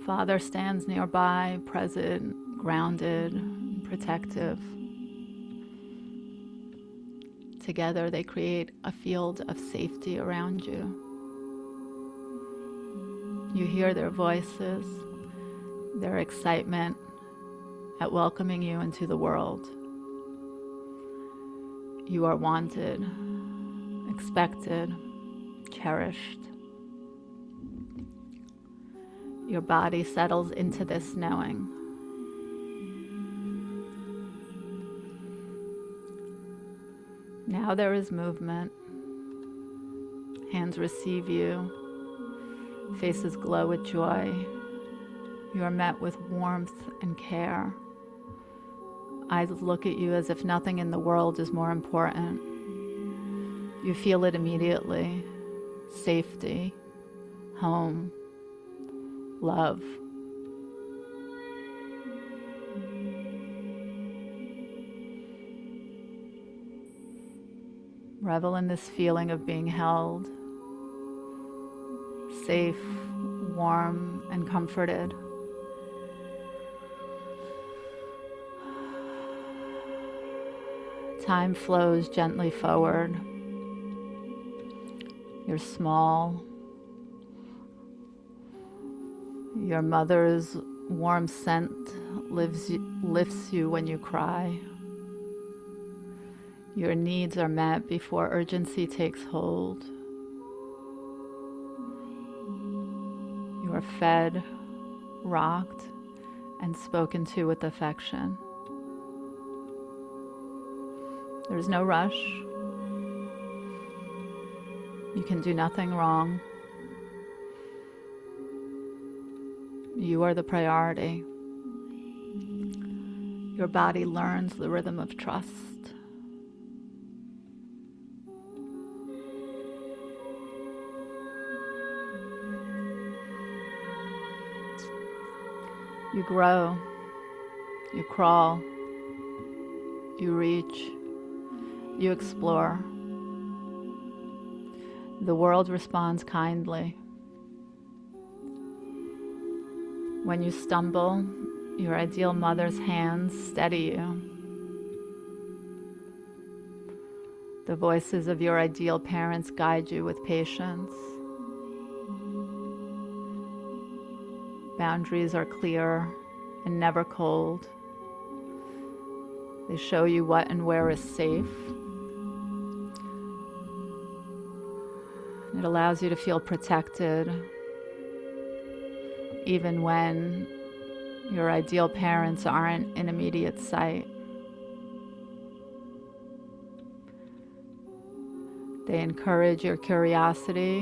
Father stands nearby, present, grounded, and protective. Together they create a field of safety around you. You hear their voices, their excitement at welcoming you into the world. You are wanted, expected, cherished. Your body settles into this knowing. Now there is movement. Hands receive you. Faces glow with joy. You are met with warmth and care. Eyes look at you as if nothing in the world is more important. You feel it immediately. Safety, home, love. Revel in this feeling of being held, safe, warm, and comforted. Time flows gently forward. You're small. Your mother's warm scent lifts you when you cry. Your needs are met before urgency takes hold. You are fed, rocked, and spoken to with affection. There's no rush. You can do nothing wrong. You are the priority. Your body learns the rhythm of trust. You grow, you crawl, you reach, you explore. The world responds kindly. When you stumble, your ideal mother's hands steady you. The voices of your ideal parents guide you with patience. Boundaries are clear and never cold. They show you what and where is safe. It allows you to feel protected even when your ideal parents aren't in immediate sight. They encourage your curiosity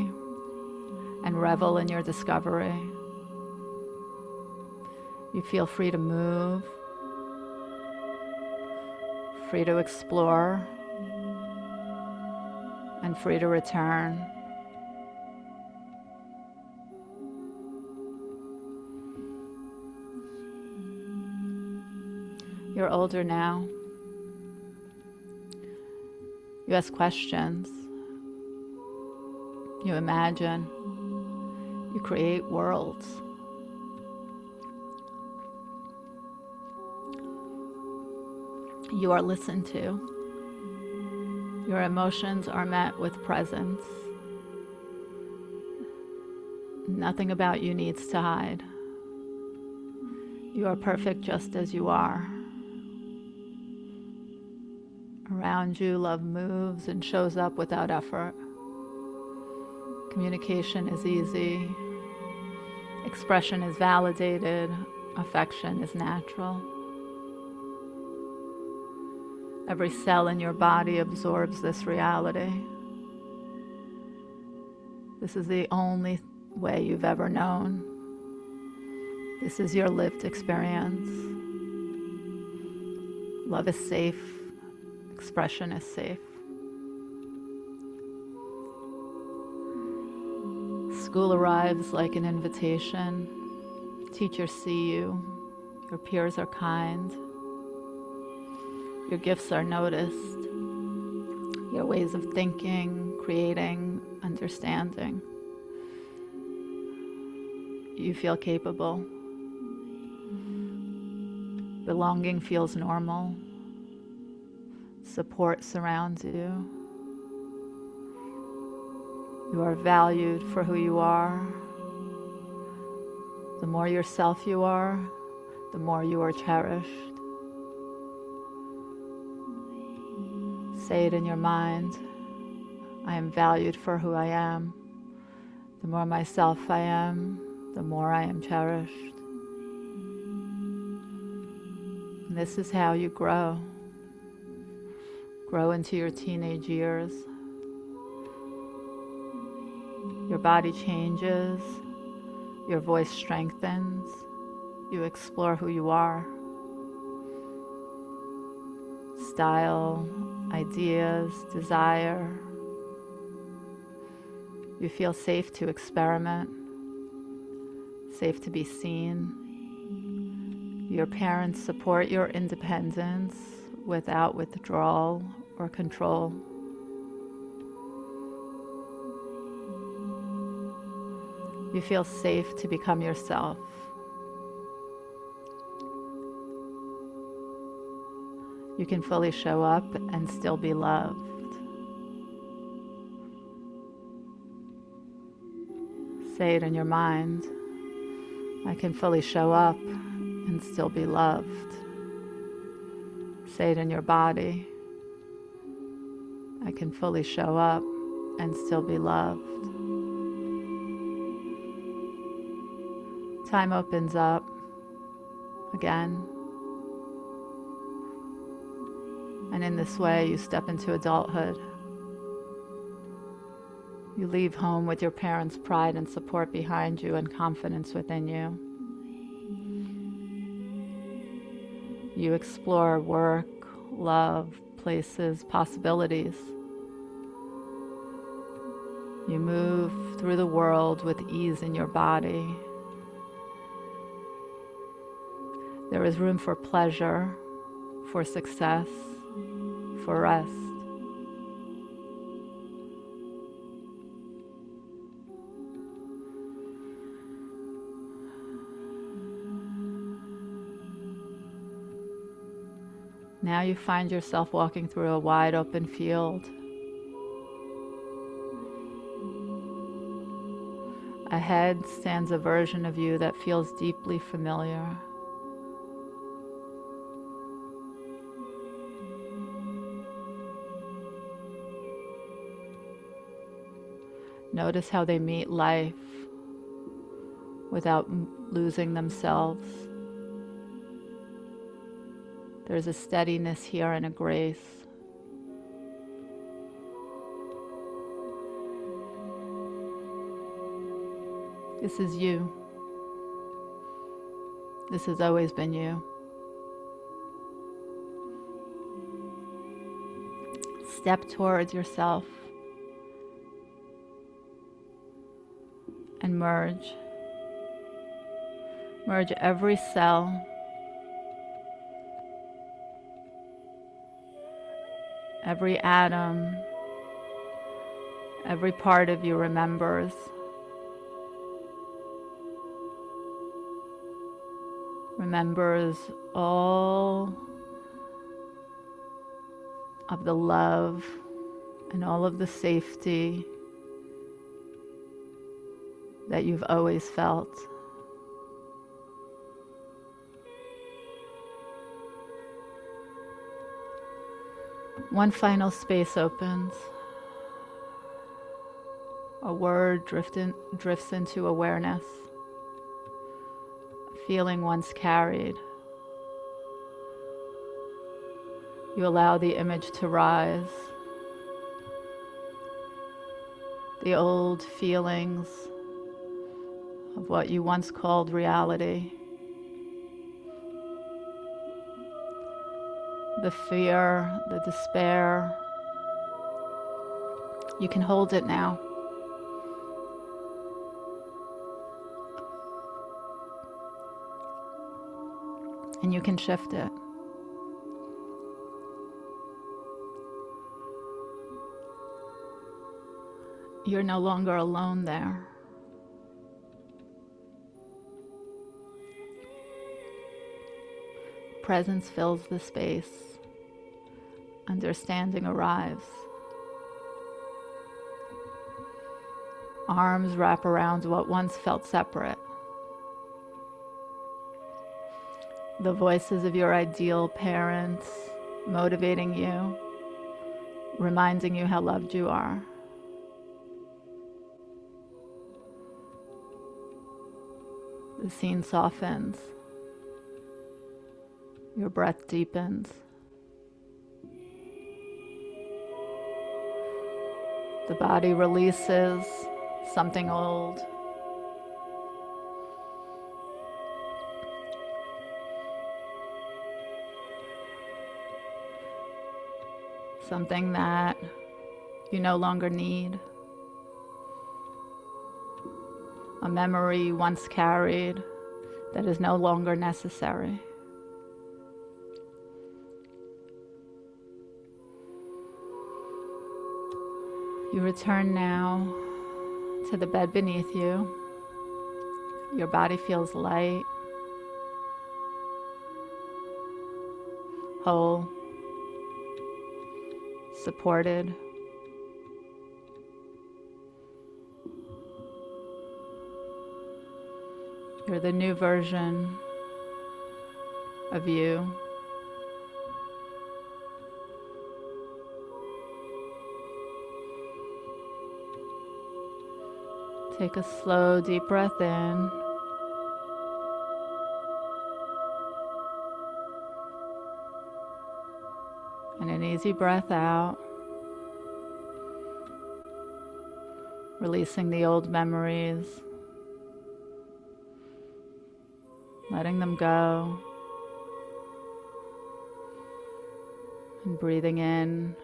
and revel in your discovery. You feel free to move, free to explore, and free to return. You're older now. You ask questions. You imagine. You create worlds. You are listened to. Your emotions are met with presence. Nothing about you needs to hide. You are perfect just as you are. Around you, love moves and shows up without effort. Communication is easy. Expression is validated. Affection is natural. Every cell in your body absorbs this reality. This is the only way you've ever known. This is your lived experience. Love is safe. Expression is safe. School arrives like an invitation. Teachers see you. Your peers are kind. Your gifts are noticed. Your ways of thinking, creating, understanding. You feel capable. Belonging feels normal. Support surrounds you. You are valued for who you are. The more yourself you are, the more you are cherished. Say it in your mind. I am valued for who I am. The more myself I am, the more I am cherished. And this is how you grow. Grow into your teenage years. Your body changes. Your voice strengthens. You explore who you are. Style, ideas, desire. You feel safe to experiment, safe to be seen. Your parents support your independence without withdrawal or control. You feel safe to become yourself. You can fully show up and still be loved. Say it in your mind. I can fully show up and still be loved. Say it in your body. I can fully show up and still be loved. Time opens up again. And in this way, you step into adulthood. You leave home with your parents' pride and support behind you and confidence within you. You explore work, love, places, possibilities. You move through the world with ease in your body. There is room for pleasure, for success, for rest. Now you find yourself walking through a wide open field. Ahead stands a version of you that feels deeply familiar. Notice how they meet life without losing themselves. There's a steadiness here and a grace. This is you. This has always been you. Step towards yourself and merge. Merge every cell, every atom, every part of you remembers. Remembers all of the love and all of the safety that you've always felt. One final space opens. A word drifts into awareness. A feeling once carried. You allow the image to rise. The old feelings of what you once called reality. The fear, the despair. You can hold it now. And you can shift it. You're no longer alone there. Presence fills the space. Understanding arrives. Arms wrap around what once felt separate. The voices of your ideal parents motivating you, reminding you how loved you are. The scene softens. Your breath deepens. The body releases something old. Something that you no longer need. A memory you once carried that is no longer necessary. You return now to the bed beneath you. Your body feels light, whole, supported. You're the new version of you. Take a slow, deep breath in. And an easy breath out. Releasing the old memories. Letting them go. And breathing in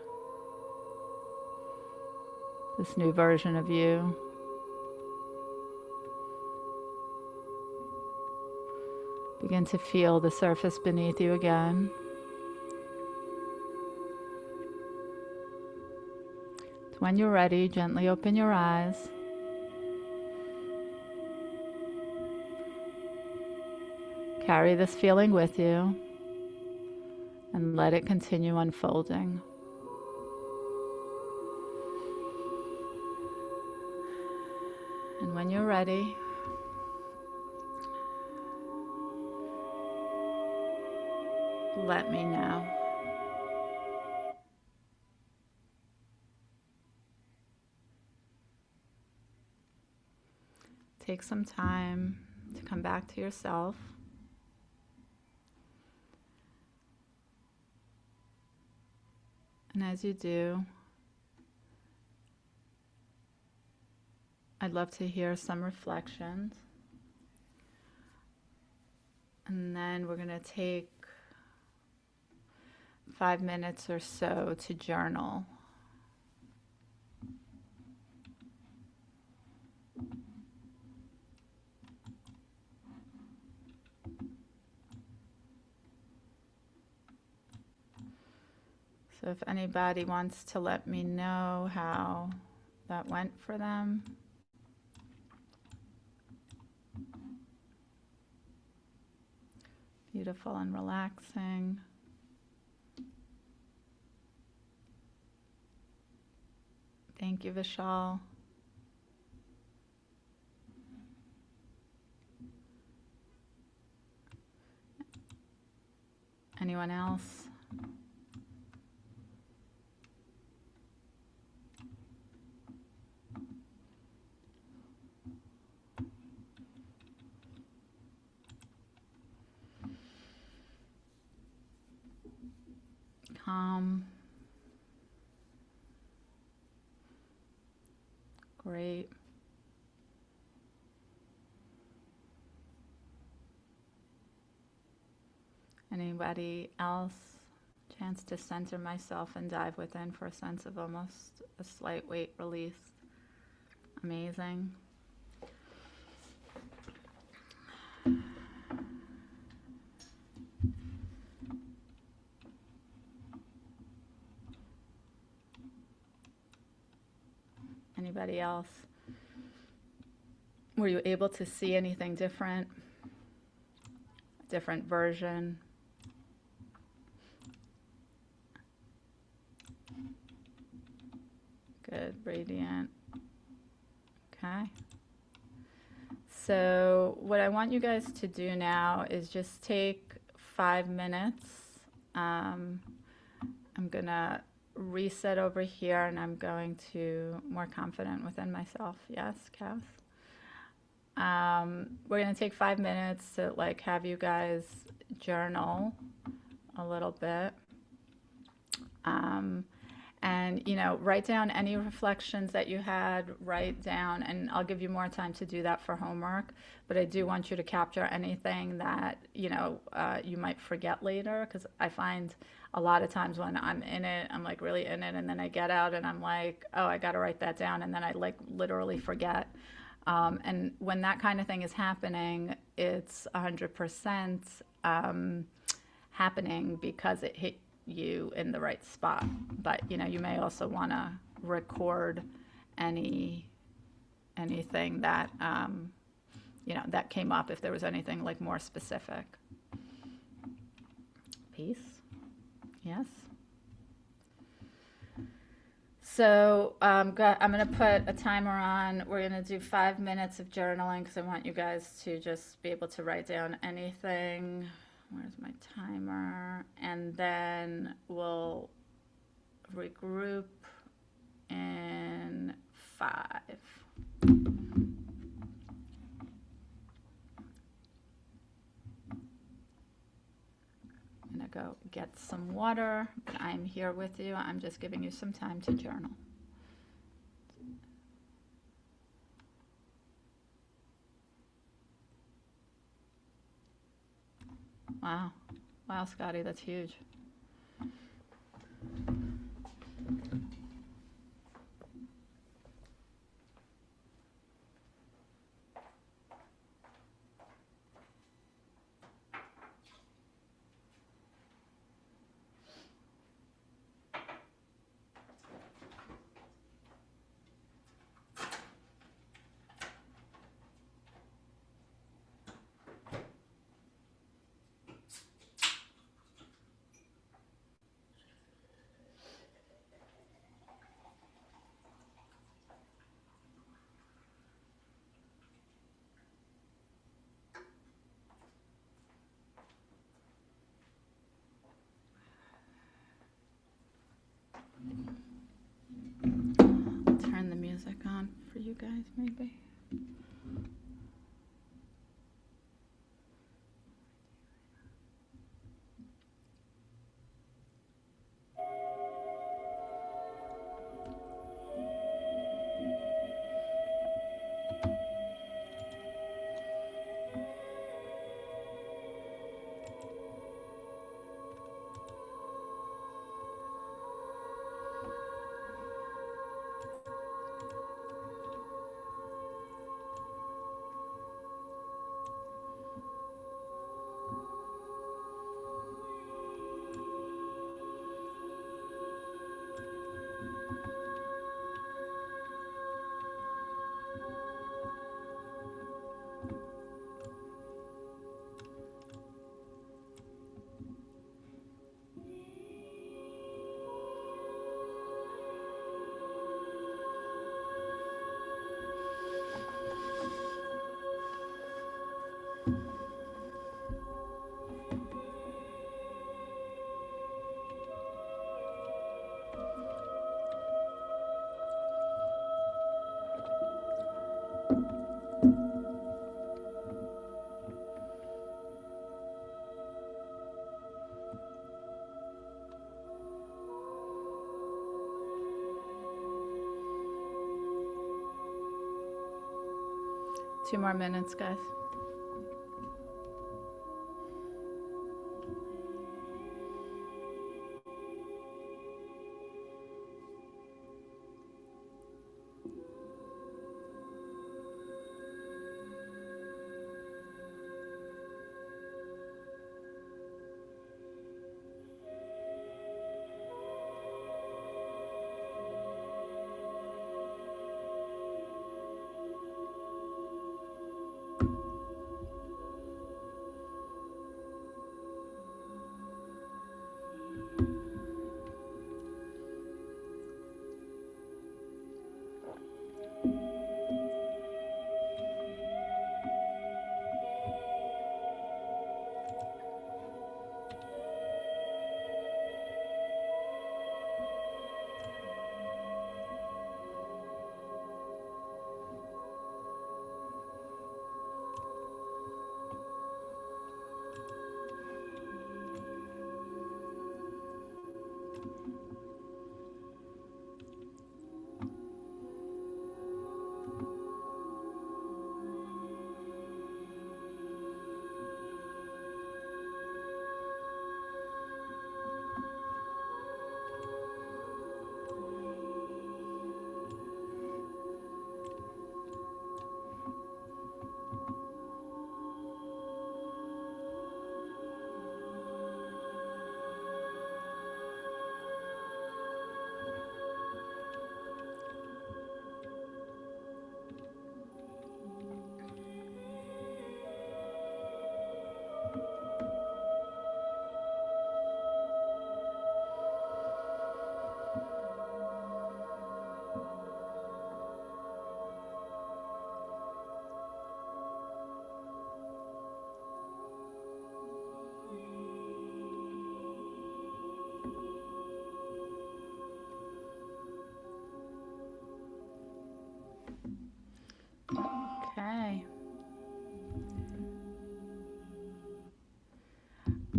this new version of you. Begin to feel the surface beneath you again. When you're ready, gently open your eyes. Carry this feeling with you and let it continue unfolding. And when you're ready, let me know. Take some time to come back to yourself. And as you do, I'd love to hear some reflections. And then we're going to take 5 minutes or so to journal. So if anybody wants to let me know how that went for them. Beautiful and relaxing. Thank you, Vishal. Anyone else? Calm. Great. Anybody else? Chance to center myself and dive within for a sense of almost a slight weight release. Amazing. Anybody else? Were you able to see anything different? Different version? Good, radiant. Okay. So what I want you guys to do now is just take 5 minutes. I'm gonna reset over here and I'm going to more confident within myself. Yes, Cass. We're gonna take 5 minutes to like have you guys journal a little bit. And, you know, write down any reflections that you had, write down, and I'll give you more time to do that for homework, but I do want you to capture anything that, you know, you might forget later, because I find a lot of times when I'm in it, I'm like really in it, and then I get out and I'm like, oh, I got to write that down, and then I like literally forget. And when that kind of thing is happening, it's 100% happening because it hit you in the right spot. But you know, you may also want to record anything that you know, that came up, if there was anything like more specific. Peace. Yes. So I'm going to put a timer on. We're going to do 5 minutes of journaling because I want you guys to just be able to write down anything. Where's my timer? And then we'll regroup in 5. I'm going to go get some water, but I'm here with you. I'm just giving you some time to journal. Wow. Wow, Scotty, that's huge. Turn the music on for you guys, maybe. Two more minutes, guys.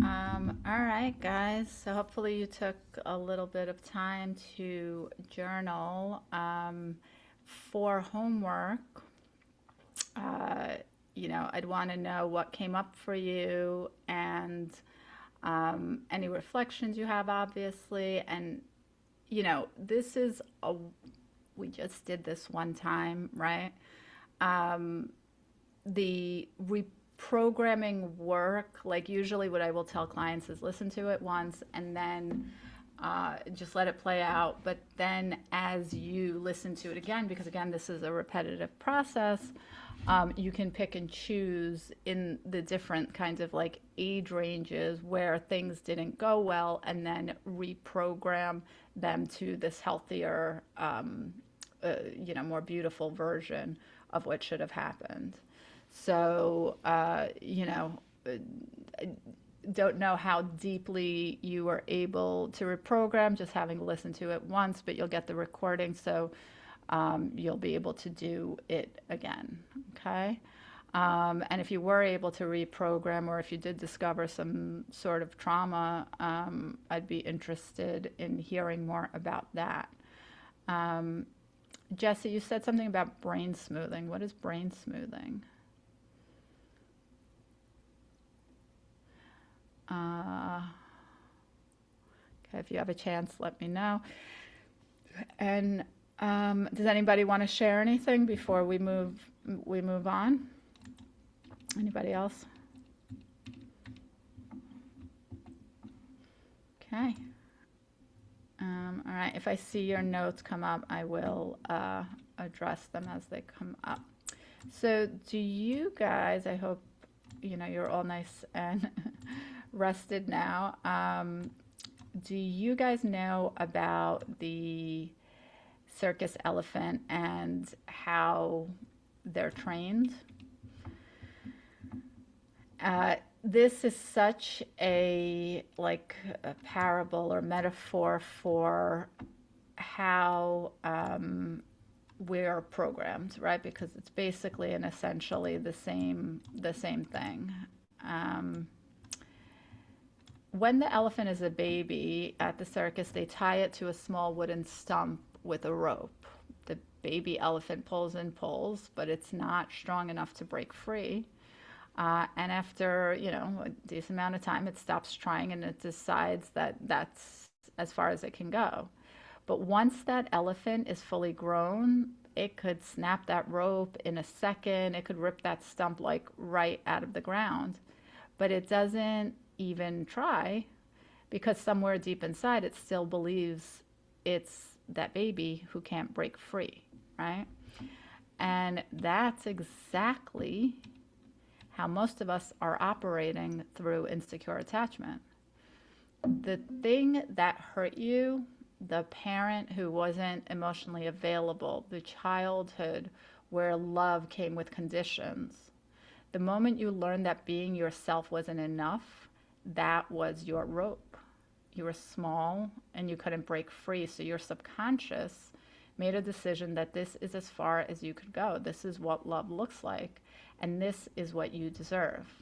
All right, guys. So hopefully you took a little bit of time to journal. For homework, uh, I'd want to know what came up for you and any reflections you have, obviously. And, this is we just did this one time, right? Um, the reprogramming work, like usually what I will tell clients is listen to it once and then just let it play out. But then as you listen to it again, because again, this is a repetitive process, you can pick and choose in the different kinds of like age ranges where things didn't go well and then reprogram them to this healthier, more beautiful version of what should have happened. So, I don't know how deeply you were able to reprogram just having listened to it once, but you'll get the recording, so you'll be able to do it again. Okay. And if you were able to reprogram, or if you did discover some sort of trauma, I'd be interested in hearing more about that. Um, Jesse, you said something about brain smoothing. What is brain smoothing? Uh, okay, if you have a chance, let me know. And does anybody want to share anything before we move on? Anybody else? Okay. All right. If I see your notes come up, I will address them as they come up. So, do you guys? I hope you're all nice and rested now. Do you guys know about the circus elephant and how they're trained? This is such a parable or metaphor for how we're programmed, right? Because it's basically and essentially the same thing. Um, when the elephant is a baby at the circus, they tie it to a small wooden stump with a rope. The baby elephant pulls and pulls, but it's not strong enough to break free. And after, a decent amount of time, it stops trying and it decides that that's as far as it can go. But once that elephant is fully grown, it could snap that rope in a second. It could rip that stump like right out of the ground. But it doesn't even try because somewhere deep inside it still believes it's that baby who can't break free, right? And that's exactly how most of us are operating through insecure attachment. The thing that hurt you, the parent who wasn't emotionally available, the childhood where love came with conditions, the moment you learned that being yourself wasn't enough, that was your rope. You were small and you couldn't break free, so your subconscious made a decision that this is as far as you could go. This is what love looks like, and this is what you deserve.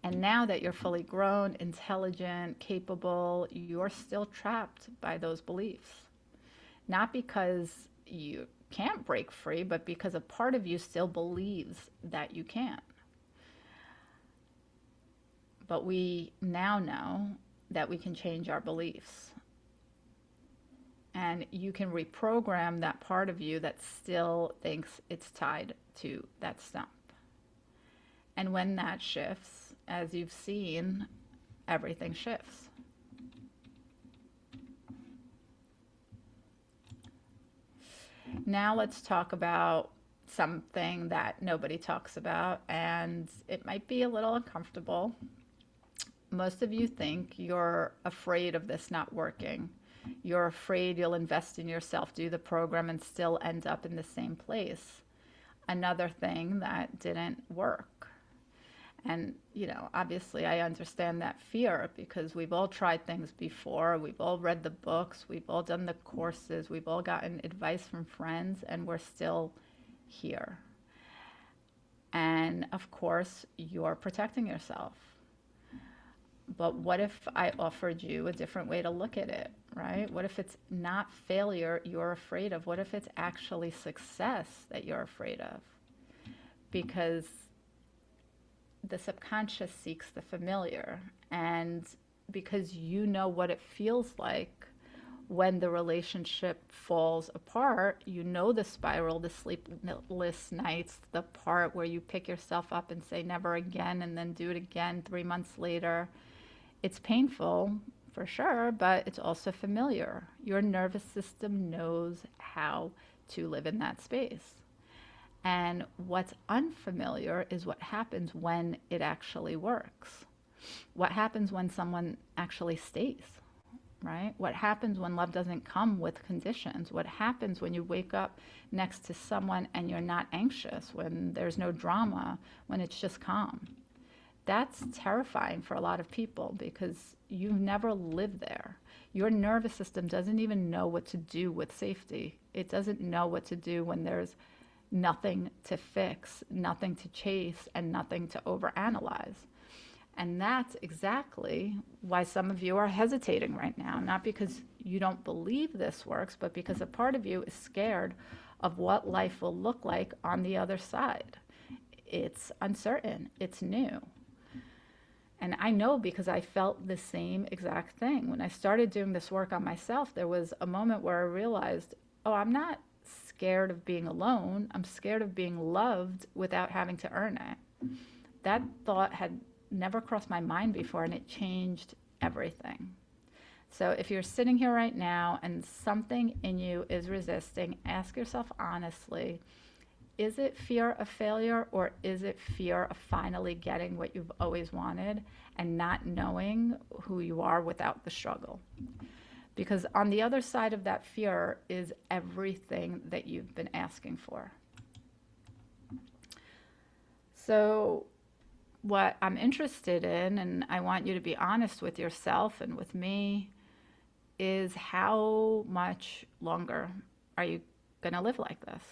And now that you're fully grown, intelligent, capable, you're still trapped by those beliefs. Not because you can't break free, but because a part of you still believes that you can't. But we now know that we can change our beliefs. And you can reprogram that part of you that still thinks it's tied to that stump. And when that shifts, as you've seen, everything shifts. Now let's talk about something that nobody talks about, and it might be a little uncomfortable. Most of you think you're afraid of this not working. You're afraid you'll invest in yourself, do the program, and still end up in the same place. Another thing that didn't work. And, obviously I understand that fear because we've all tried things before. We've all read the books. We've all done the courses. We've all gotten advice from friends, and we're still here. And of course, you're protecting yourself. But what if I offered you a different way to look at it, right? What if it's not failure you're afraid of? What if it's actually success that you're afraid of? Because the subconscious seeks the familiar. And because you know what it feels like when the relationship falls apart, you know the spiral, the sleepless nights, the part where you pick yourself up and say never again and then do it again 3 months later. It's painful for sure, but it's also familiar. Your nervous system knows how to live in that space. And what's unfamiliar is what happens when it actually works. What happens when someone actually stays, right? What happens when love doesn't come with conditions? What happens when you wake up next to someone and you're not anxious, when there's no drama, when it's just calm? That's terrifying for a lot of people because you've never lived there. Your nervous system doesn't even know what to do with safety. It doesn't know what to do when there's nothing to fix, nothing to chase, and nothing to overanalyze. And that's exactly why some of you are hesitating right now, not because you don't believe this works, but because a part of you is scared of what life will look like on the other side. It's uncertain, it's new. And I know because I felt the same exact thing. When I started doing this work on myself, there was a moment where I realized, oh, I'm not scared of being alone. I'm scared of being loved without having to earn it. That thought had never crossed my mind before, and it changed everything. So if you're sitting here right now and something in you is resisting, ask yourself honestly, is it fear of failure, or is it fear of finally getting what you've always wanted and not knowing who you are without the struggle? Because on the other side of that fear is everything that you've been asking for. So what I'm interested in, and I want you to be honest with yourself and with me, is how much longer are you going to live like this?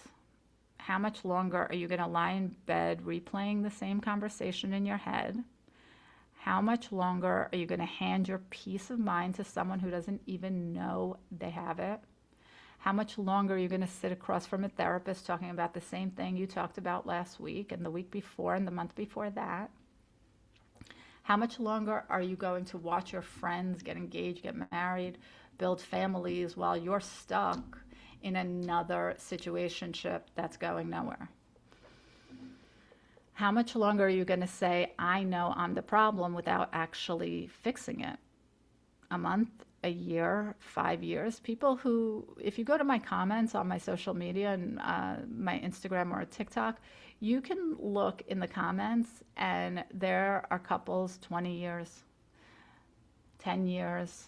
How much longer are you going to lie in bed replaying the same conversation in your head? How much longer are you going to hand your peace of mind to someone who doesn't even know they have it? How much longer are you going to sit across from a therapist talking about the same thing you talked about last week and the week before and the month before that? How much longer are you going to watch your friends get engaged, get married, build families while you're stuck in another situationship that's going nowhere? How much longer are you going to say, I know I'm the problem, without actually fixing it? A month, a year, 5 years? People who, if you go to my comments on my social media and my Instagram or TikTok, you can look in the comments and there are couples 20 years, 10 years,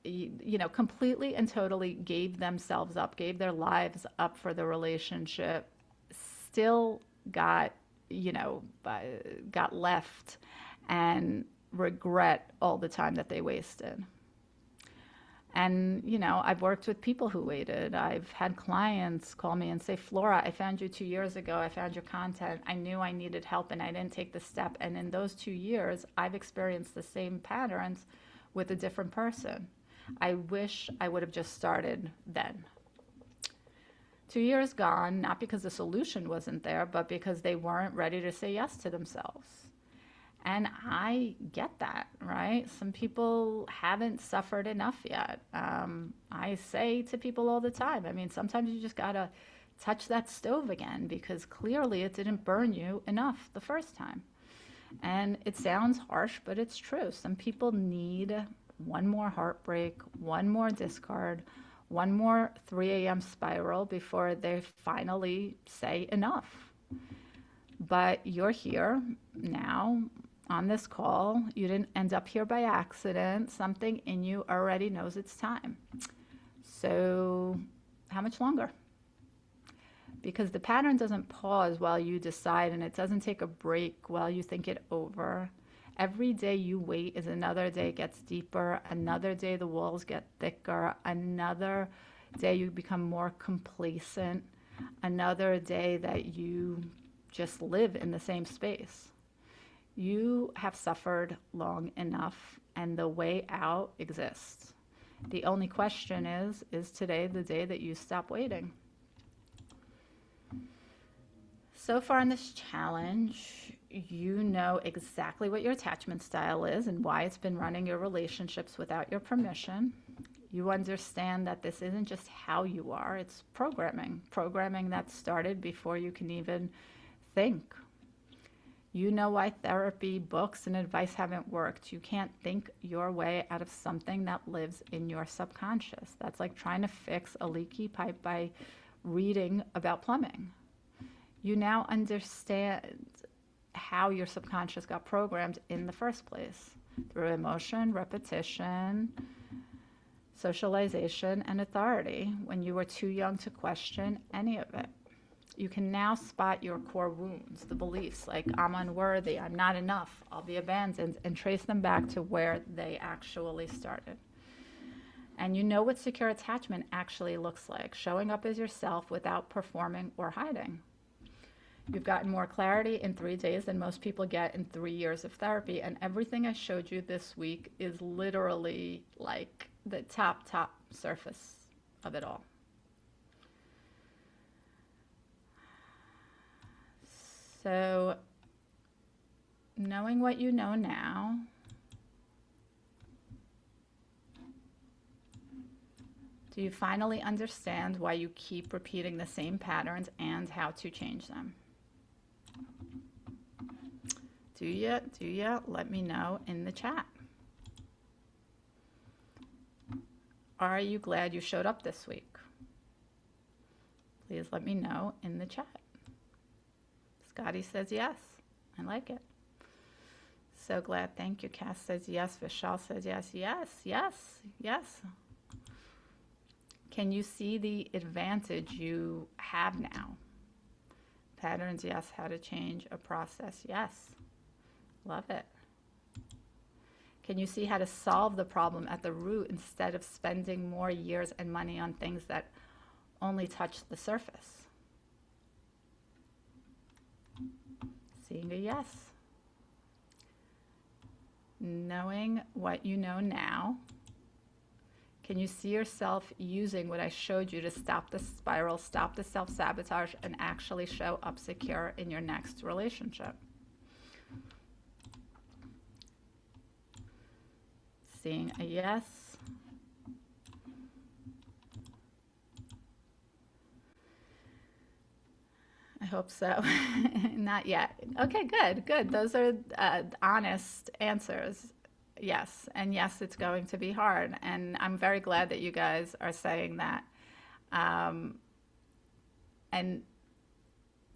you know, completely and totally gave themselves up, gave their lives up for the relationship, still got, got left and regret all the time that they wasted. And, I've worked with people who waited. I've had clients call me and say, Flora, I found you 2 years ago. I found your content. I knew I needed help and I didn't take the step. And in those 2 years, I've experienced the same patterns with a different person. I wish I would have just started then. 2 years gone, not because the solution wasn't there, but because they weren't ready to say yes to themselves. And I get that, right? Some people haven't suffered enough yet. I say to people all the time, sometimes you just gotta touch that stove again because clearly it didn't burn you enough the first time. And it sounds harsh, but it's true. Some people need one more heartbreak, one more discard, one more 3 a.m. spiral before they finally say enough. But you're here now on this call. You didn't end up here by accident. Something in you already knows it's time. So how much longer? Because the pattern doesn't pause while you decide, and it doesn't take a break while you think it over. Every day you wait is another day gets deeper, another day the walls get thicker, another day you become more complacent, another day that you just live in the same space. You have suffered long enough, and the way out exists. The only question is today the day that you stop waiting? So far in this challenge, you know exactly what your attachment style is and why it's been running your relationships without your permission. You understand that this isn't just how you are, it's programming that started before you can even think. You know why therapy, books, and advice haven't worked. You can't think your way out of something that lives in your subconscious. That's like trying to fix a leaky pipe by reading about plumbing. You now understand how your subconscious got programmed in the first place through emotion, repetition, socialization, and authority when you were too young to question any of it. You can now spot your core wounds, the beliefs like I'm unworthy, I'm not enough, I'll be abandoned, and trace them back to where they actually started. And you know what secure attachment actually looks like, showing up as yourself without performing or hiding. You've gotten more clarity in 3 days than most people get in 3 years of therapy, and everything I showed you this week is literally like the top surface of it all. So, knowing what you know now, do you finally understand why you keep repeating the same patterns and how to change them? Do you? Let me know in the chat. Are you glad you showed up this week? Please let me know in the chat. Scotty says yes. I like it. So glad. Thank you. Cass says yes. Vishal says yes. Yes. Can you see the advantage you have now? Patterns, yes. How to change a process, yes. Love it. Can you see how to solve the problem at the root instead of spending more years and money on things that only touch the surface? Seeing a yes. Knowing what you know now, can you see yourself using what I showed you to stop the spiral, stop the self-sabotage, and actually show up secure in your next relationship? Seeing a yes. I hope so. Not yet. Okay, good. Those are honest answers. Yes, and yes, it's going to be hard. And I'm very glad that you guys are saying that. And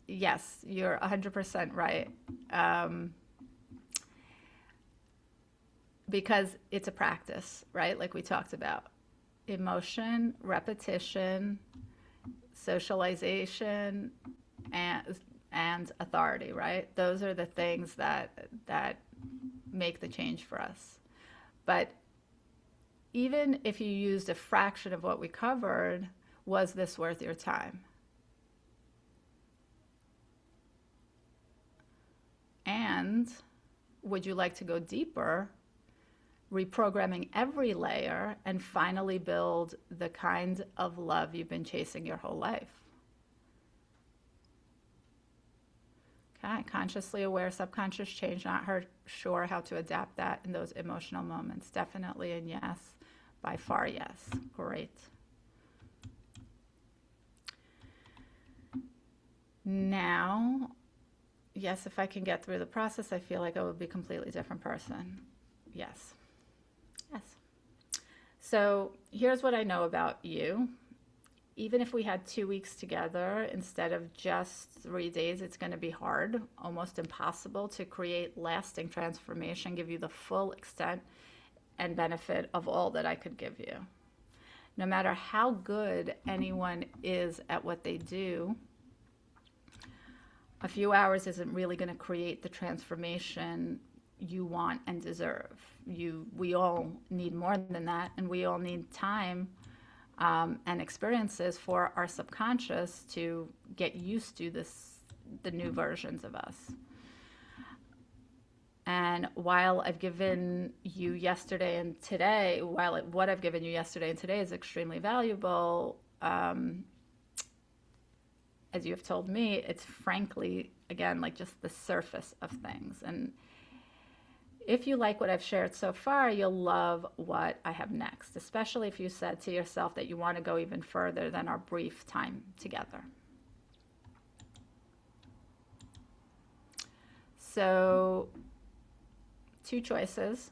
yes, you're 100% right. Because it's a practice, right? Like we talked about. Emotion, repetition, socialization, and authority, right? Those are the things that make the change for us. But even if you used a fraction of what we covered, was this worth your time? And would you like to go deeper, reprogramming every layer and finally build the kind of love you've been chasing your whole life? Okay, consciously aware, subconscious change, not sure how to adapt that in those emotional moments. Definitely and yes, by far yes. Great. Now, yes, if I can get through the process, I feel like I would be a completely different person. Yes. So here's what I know about you. Even if we had 2 weeks together instead of just 3 days, it's going to be hard, almost impossible to create lasting transformation, give you the full extent and benefit of all that I could give you. No matter how good anyone is at what they do, a few hours isn't really going to create the transformation you want and deserve. We all need more than that, and we all need time and experiences for our subconscious to get used to the new versions of us. And while I've given you yesterday and today, what I've given you yesterday and today is extremely valuable, as you have told me, it's frankly, again, like just the surface of things. And if you like what I've shared so far, you'll love what I have next, especially if you said to yourself that you want to go even further than our brief time together. So, two choices.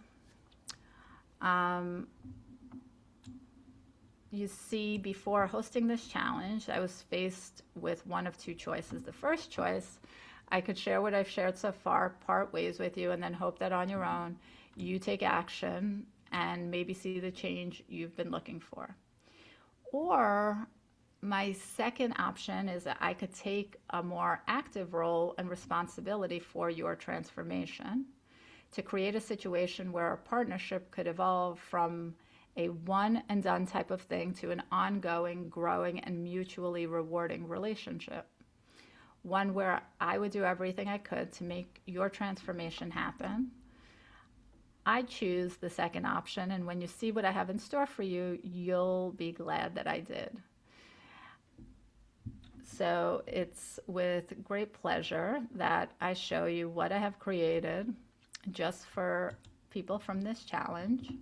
You see, before hosting this challenge, I was faced with one of two choices. The first choice, I could share what I've shared so far, part ways with you, and then hope that on your own you take action and maybe see the change you've been looking for. Or my second option is that I could take a more active role and responsibility for your transformation to create a situation where a partnership could evolve from a one and done type of thing to an ongoing, growing, and mutually rewarding relationship. One where I would do everything I could to make your transformation happen. I choose the second option, and when you see what I have in store for you, you'll be glad that I did. So it's with great pleasure that I show you what I have created just for people from this challenge.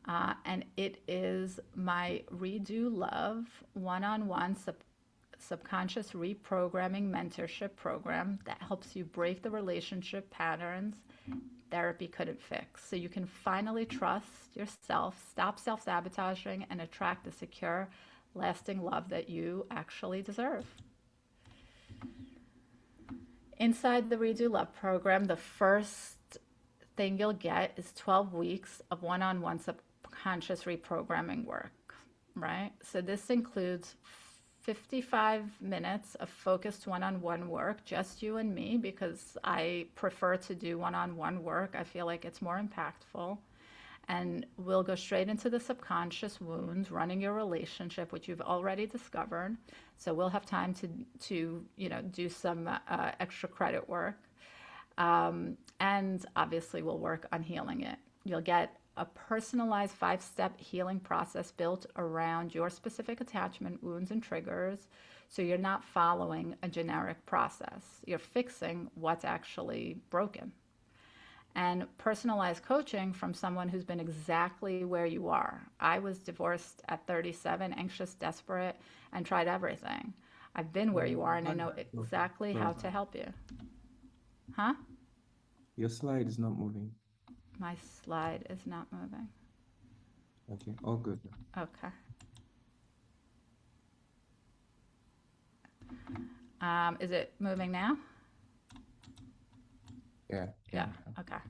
And it is my Redo Love one-on-one subconscious reprogramming mentorship program that helps you break the relationship patterns therapy couldn't fix. So you can finally trust yourself, stop self-sabotaging, and attract the secure, lasting love that you actually deserve. Inside the Redo Love program, the first thing you'll get is 12 weeks of one-on-one subconscious reprogramming work, right? So this includes 55 minutes of focused one-on-one work, just you and me, because I prefer to do one-on-one work. I feel like it's more impactful. And we'll go straight into the subconscious wounds, running your relationship, which you've already discovered. So we'll have time to do some extra credit work. And obviously we'll work on healing it. You'll get a personalized 5-step healing process built around your specific attachment wounds and triggers. So you're not following a generic process. You're fixing what's actually broken. And personalized coaching from someone who's been exactly where you are. I was divorced at 37, anxious, desperate, and tried everything. I've been where you are, and I know exactly how to help you. Huh? Your slide is not moving. My slide is not moving. Okay, all good. Okay. Is it moving now? Yeah, Yeah. yeah. Okay.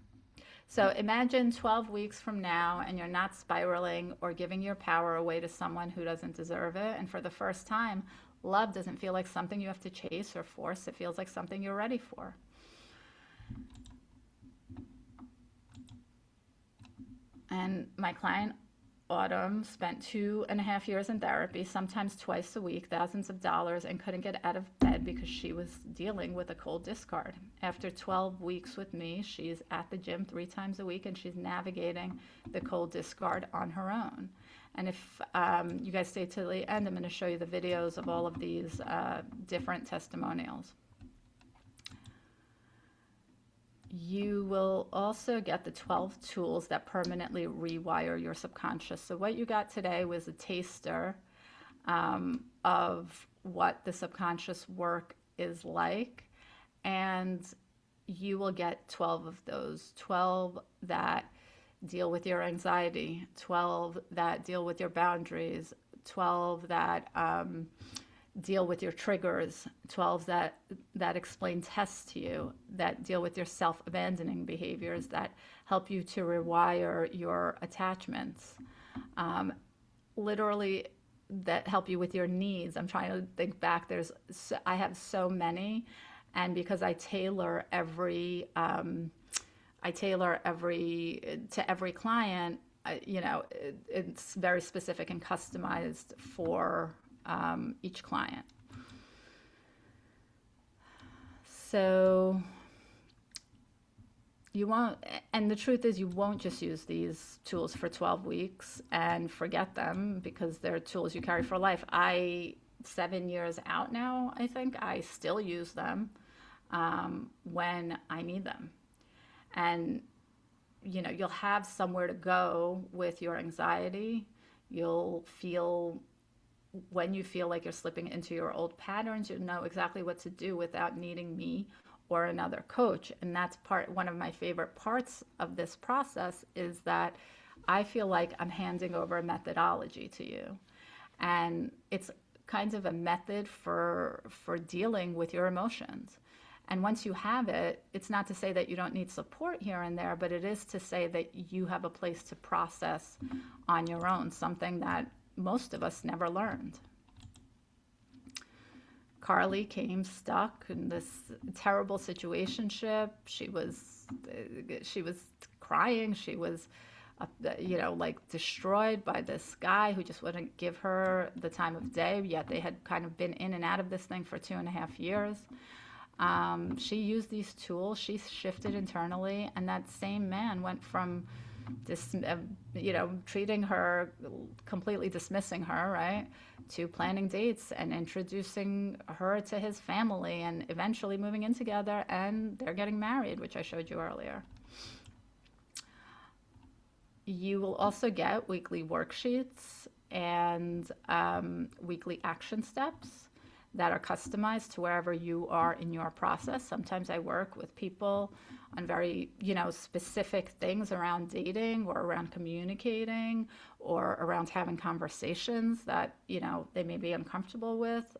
So imagine 12 weeks from now and you're not spiraling or giving your power away to someone who doesn't deserve it. And for the first time, love doesn't feel like something you have to chase or force. It feels like something you're ready for. And my client, Autumn, spent 2.5 years in therapy, sometimes twice a week, thousands of dollars, and couldn't get out of bed because she was dealing with a cold discard. After 12 weeks with me, she's at the gym 3 times a week and she's navigating the cold discard on her own. And if you guys stay till the end, I'm going to show you the videos of all of these different testimonials. You will also get the 12 tools that permanently rewire your subconscious. So what you got today was a taster of what the subconscious work is like. And you will get 12 of those, 12 that deal with your anxiety, 12 that deal with your boundaries, 12 that deal with your triggers, 12 that explain tests to you, that deal with your self-abandoning behaviors, that help you to rewire your attachments, literally that help you with your needs. I'm trying to think back. I have so many, and because I tailor every to every client, it's very specific and customized for each client. So You won't, and the truth is, you won't just use these tools for 12 weeks and forget them because they're tools you carry for life. 7 years out now, I think, I still use them when I need them. And, you'll have somewhere to go with your anxiety. You'll feel, when you feel like you're slipping into your old patterns, you know exactly what to do without needing me or another coach. And that's one of my favorite parts of this process is that I feel like I'm handing over a methodology to you. And it's kind of a method for dealing with your emotions. And once you have it, it's not to say that you don't need support here and there, but it is to say that you have a place to process on your own, something that most of us never learned. Carly came stuck in this terrible situationship. She was crying. She was, like destroyed by this guy who just wouldn't give her the time of day. Yet they had kind of been in and out of this thing for 2.5 years. She used these tools. She shifted internally, and that same man went from treating her, completely dismissing her, right, to planning dates and introducing her to his family and eventually moving in together, and they're getting married, which I showed you earlier. You will also get weekly worksheets and weekly action steps that are customized to wherever you are in your process. Sometimes I work with people on very, specific things around dating or around communicating or around having conversations that, they may be uncomfortable with.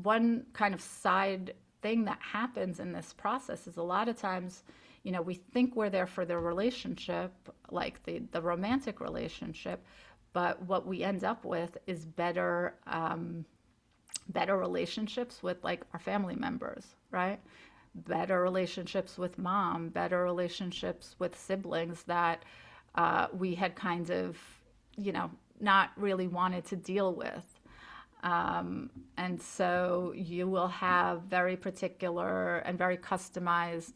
One kind of side thing that happens in this process is a lot of times, we think we're there for the relationship, like the romantic relationship, but what we end up with is better relationships with like our family members, right? Better relationships with mom, better relationships with siblings that we had kind of, not really wanted to deal with. And so you will have very particular and very customized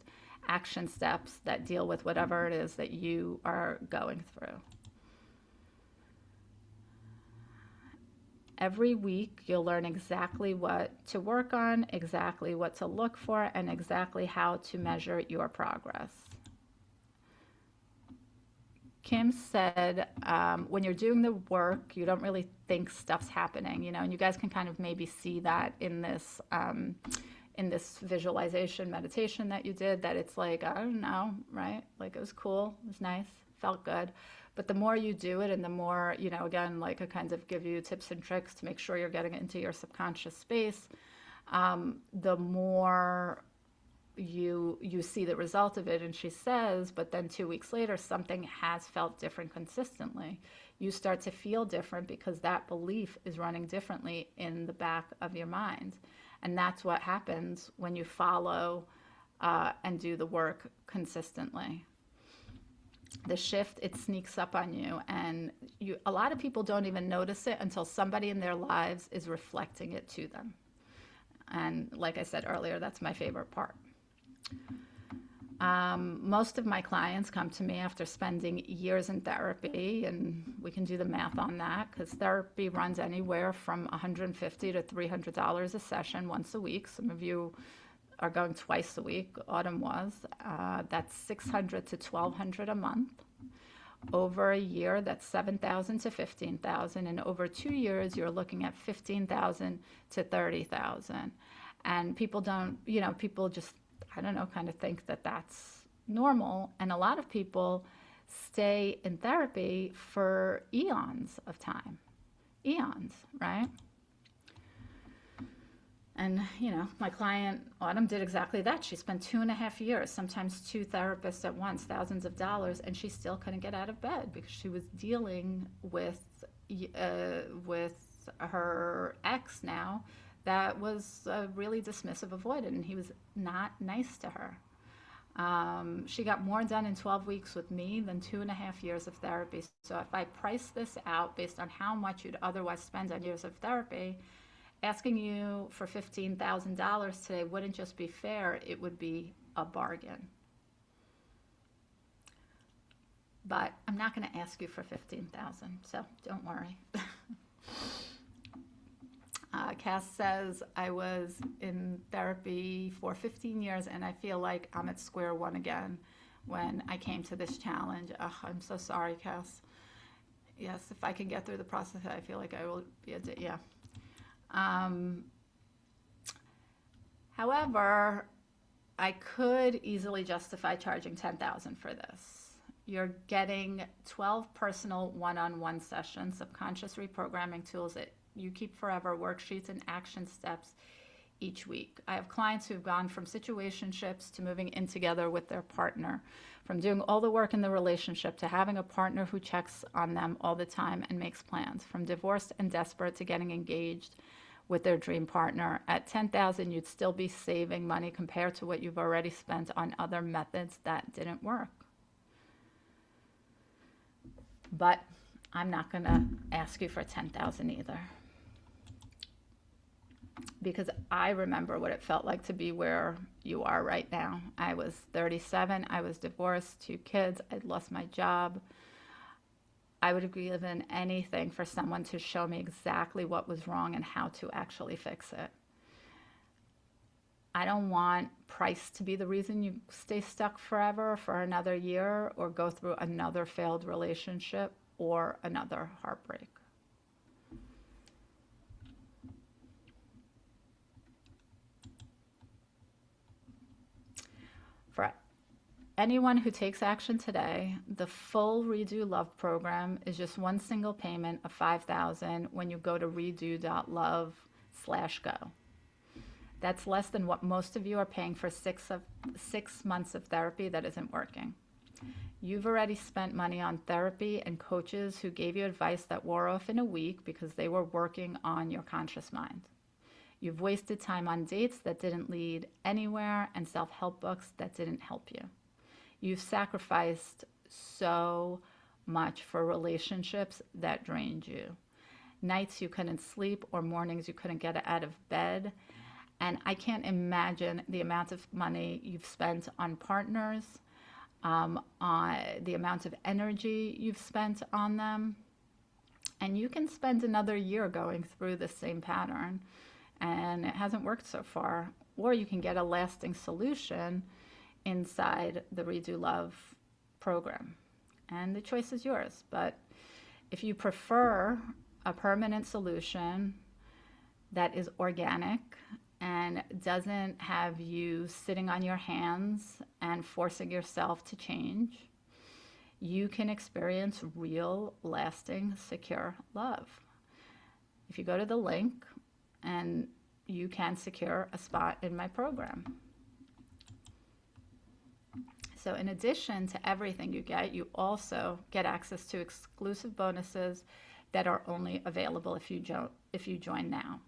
action steps that deal with whatever it is that you are going through. Every week, you'll learn exactly what to work on, exactly what to look for, and exactly how to measure your progress. Kim said, when you're doing the work, you don't really think stuff's happening, and you guys can kind of maybe see that in this visualization meditation that you did, that it's like, I don't know, right? Like it was cool, it was nice, felt good. But the more you do it and the more, again, like I kind of give you tips and tricks to make sure you're getting into your subconscious space, the more you see the result of it. And she says, but then 2 weeks later, something has felt different consistently. You start to feel different because that belief is running differently in the back of your mind. And that's what happens when you follow and do the work consistently. The shift, it sneaks up on you, and a lot of people don't even notice it until somebody in their lives is reflecting it to them. And like I said earlier, that's my favorite part. Most of my clients come to me after spending years in therapy, and we can do the math on that because therapy runs anywhere from $150 to $300 a session once a week. Some of you are going twice a week. Autumn was. That's $600 to $1,200 a month. Over a year, that's $7,000 to $15,000, and over 2 years, you're looking at $15,000 to $30,000. And people don't, people just, I don't know, kind of think that that's normal. And a lot of people stay in therapy for eons of time, eons, right? And, my client, Autumn, did exactly that. She spent 2.5 years, sometimes 2 therapists at once, thousands of dollars, and she still couldn't get out of bed because she was dealing with her ex now that was really dismissive, avoidant, and he was not nice to her. She got more done in 12 weeks with me than 2.5 years of therapy. So if I price this out based on how much you'd otherwise spend on years of therapy, asking you for $15,000 today wouldn't just be fair, it would be a bargain. but I'm not going to ask you for 15,000, so don't worry. Cass says, I was in therapy for 15 years and I feel like I'm at square one again when I came to this challenge. I'm so sorry, Cass. Yes, if I can get through the process, I feel like I will be yeah. However, I could easily justify charging 10,000 for this. You're getting 12 personal one-on-one sessions, subconscious reprogramming tools that you keep forever, worksheets and action steps each week. I have clients who've gone from situationships to moving in together with their partner, from doing all the work in the relationship to having a partner who checks on them all the time and makes plans, from divorced and desperate to getting engaged with their dream partner. At 10,000, you'd still be saving money compared to what you've already spent on other methods that didn't work. But I'm not going to ask you for 10,000 either, because I remember what it felt like to be where you are right now. I was 37, I was divorced, 2 kids, I'd lost my job. I would have given anything for someone to show me exactly what was wrong and how to actually fix it. I don't want price to be the reason you stay stuck forever for another year or go through another failed relationship or another heartbreak. For anyone who takes action today, the full Redo Love program is just one single payment of $5,000 when you go to redo.love/go. That's less than what most of you are paying for 6 months of therapy that isn't working. You've already spent money on therapy and coaches who gave you advice that wore off in a week because they were working on your conscious mind. You've wasted time on dates that didn't lead anywhere and self-help books that didn't help you. You've sacrificed so much for relationships that drained you. Nights you couldn't sleep or mornings you couldn't get out of bed. And I can't imagine the amount of money you've spent on partners, on the amount of energy you've spent on them. And you can spend another year going through the same pattern and it hasn't worked so far. Or you can get a lasting solution inside the Redo Love program. And the choice is yours. But if you prefer a permanent solution that is organic and doesn't have you sitting on your hands and forcing yourself to change, you can experience real, lasting, secure love. If you go to the link, and you can secure a spot in my program. So in addition to everything you also get access to exclusive bonuses that are only available if you join now.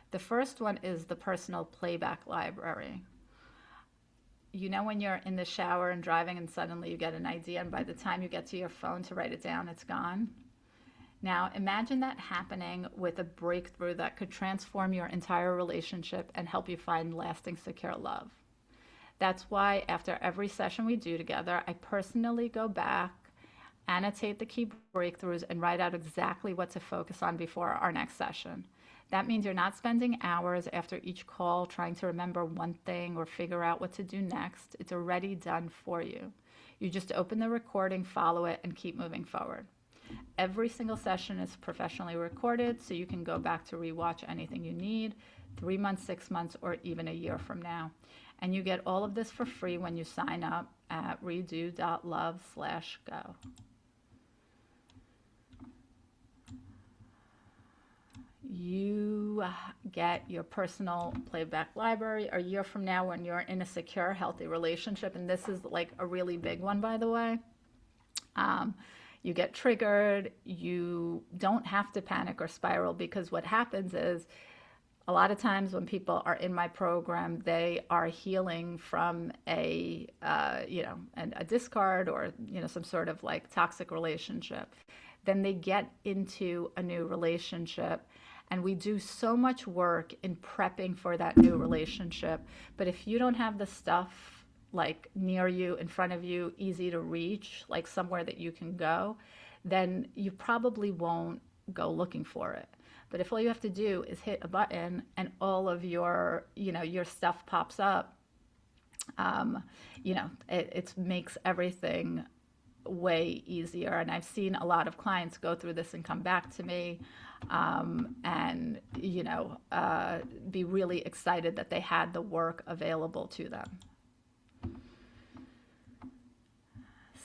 The first one is the personal playback library. You know when you're in the shower and driving and suddenly you get an idea and by the time you get to your phone to write it down, it's gone? Now imagine that happening with a breakthrough that could transform your entire relationship and help you find lasting, secure love. That's why after every session we do together, I personally go back, annotate the key breakthroughs, and write out exactly what to focus on before our next session. That means you're not spending hours after each call trying to remember one thing or figure out what to do next. It's already done for you. You just open the recording, follow it, and keep moving forward. Every single session is professionally recorded, so you can go back to rewatch anything you need, 3 months, 6 months, or even a year from now. And you get all of this for free when you sign up at redo.love/go. You get your personal playback library a year from now when you're in a secure, healthy relationship. And this is like a really big one, by the way. You get triggered. You don't have to panic or spiral, because what happens is a lot of times when people are in my program, they are healing from a discard or, some sort of like toxic relationship. Then they get into a new relationship. And we do so much work in prepping for that new relationship. But if you don't have the stuff like near you, in front of you, easy to reach, like somewhere that you can go, then you probably won't go looking for it. But if all you have to do is hit a button and all of your, your stuff pops up, um, it makes everything way easier. And I've seen a lot of clients go through this and come back to me, and be really excited that they had the work available to them.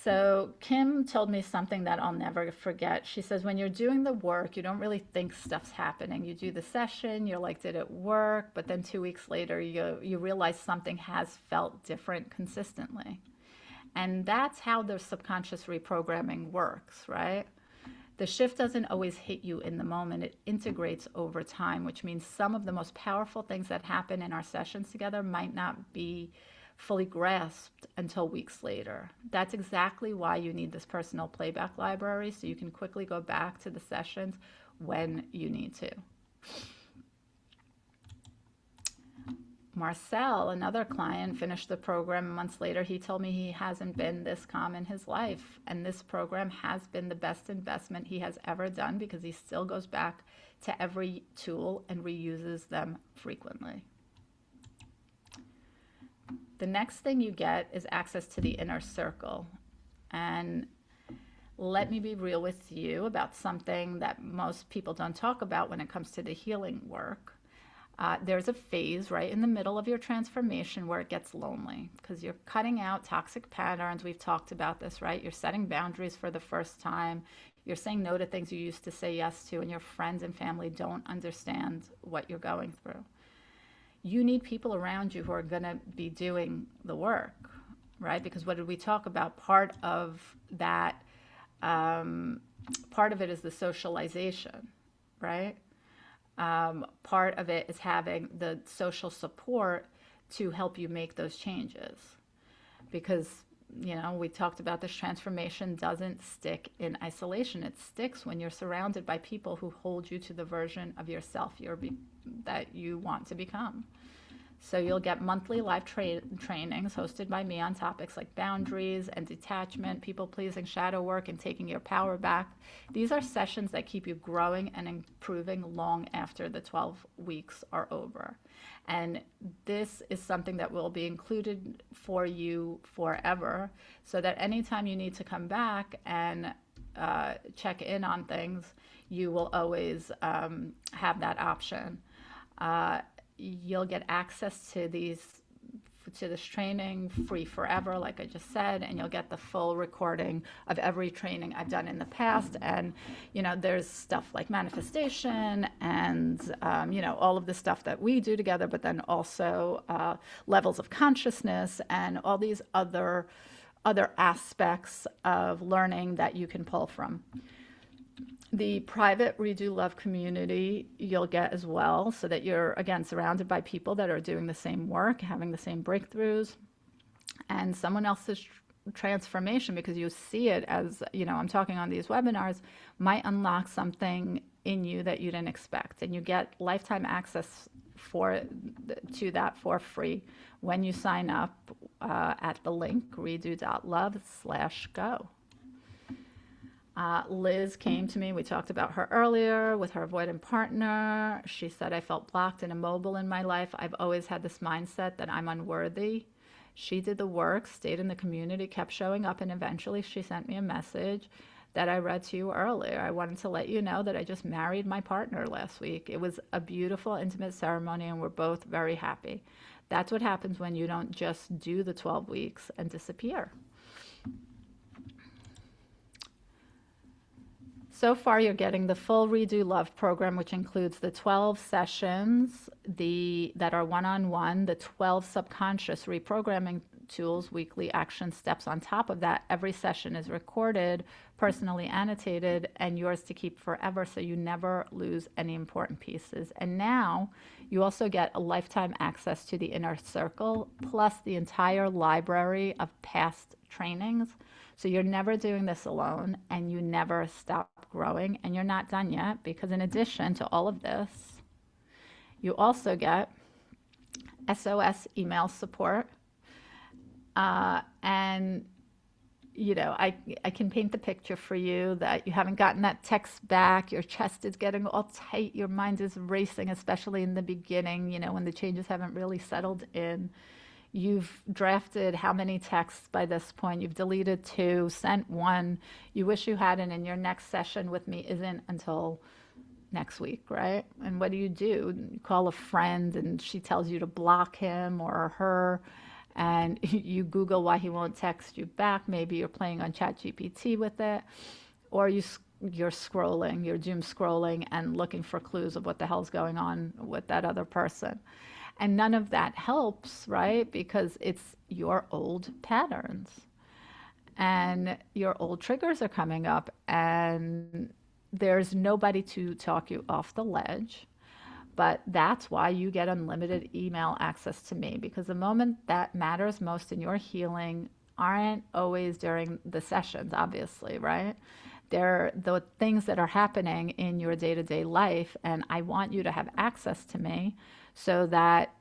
So Kim told me something that I'll never forget. She says, when you're doing the work, you don't really think stuff's happening. You do the session, you're like, did it work? But then 2 weeks later, you realize something has felt different consistently. And that's how the subconscious reprogramming works, right? The shift doesn't always hit you in the moment. It integrates over time, which means some of the most powerful things that happen in our sessions together might not be fully grasped until weeks later. That's exactly why you need this personal playback library, so you can quickly go back to the sessions when you need to. Marcel, another client, finished the program months later. He told me he hasn't been this calm in his life, and this program has been the best investment he has ever done because he still goes back to every tool and reuses them frequently. The next thing you get is access to the inner circle. And let me be real with you about something that most people don't talk about when it comes to the healing work. There's a phase right in the middle of your transformation where it gets lonely because you're cutting out toxic patterns. We've talked about this, right? You're setting boundaries for the first time. You're saying no to things you used to say yes to, and your friends and family don't understand what you're going through. You need people around you who are going to be doing the work, right? Because what did we talk about? Part of that, part of it is the socialization, right? Part of it is having the social support to help you make those changes. Because, we talked about this transformation doesn't stick in isolation. It sticks when you're surrounded by people who hold you to the version of yourself that you want to become. So you'll get monthly live trainings hosted by me on topics like boundaries and detachment, people-pleasing, shadow work, and taking your power back. These are sessions that keep you growing and improving long after the 12 weeks are over. And this is something that will be included for you forever, so that anytime you need to come back and check in on things, you will always have that option. You'll get access to this training free forever, like I just said, and you'll get the full recording of every training I've done in the past. And, there's stuff like manifestation and, all of the stuff that we do together, but then also levels of consciousness and all these other aspects of learning that you can pull from. The private Redo Love community you'll get as well, so that you're, again, surrounded by people that are doing the same work, having the same breakthroughs, and someone else's transformation, because you see it as, I'm talking on these webinars, might unlock something in you that you didn't expect. And you get lifetime access to that for free when you sign up at the link redo.love/go. Liz came to me. We talked about her earlier with her avoidant partner. She said, I felt blocked and immobile in my life. I've always had this mindset that I'm unworthy. She did the work, stayed in the community, kept showing up, and eventually she sent me a message that I read to you earlier. I wanted to let you know that I just married my partner last week. It was a beautiful, intimate ceremony, and we're both very happy. That's what happens when you don't just do the 12 weeks and disappear. So far, you're getting the full Redo Love program, which includes the 12 sessions that are one-on-one, the 12 subconscious reprogramming tools, weekly action steps on top of that. Every session is recorded, personally annotated, and yours to keep forever, so you never lose any important pieces. And now you also get a lifetime access to the inner circle, plus the entire library of past trainings. So you're never doing this alone, and you never stop growing, and you're not done yet, because in addition to all of this, you also get SOS email support, And I can paint the picture for you that you haven't gotten that text back, your chest is getting all tight, your mind is racing, especially in the beginning, when the changes haven't really settled in. You've drafted how many texts by this point? You've deleted two, sent one. You wish you hadn't, and your next session with me isn't until next week, right? And what do? You call a friend and she tells you to block him or her, and you Google why he won't text you back. Maybe you're playing on ChatGPT with it, or you're scrolling, you're doom scrolling and looking for clues of what the hell's going on with that other person. And none of that helps, right? Because it's your old patterns and your old triggers are coming up, and there's nobody to talk you off the ledge. But that's why you get unlimited email access to me, because the moment that matters most in your healing aren't always during the sessions, obviously, right? They're the things that are happening in your day to day life. And I want you to have access to me so that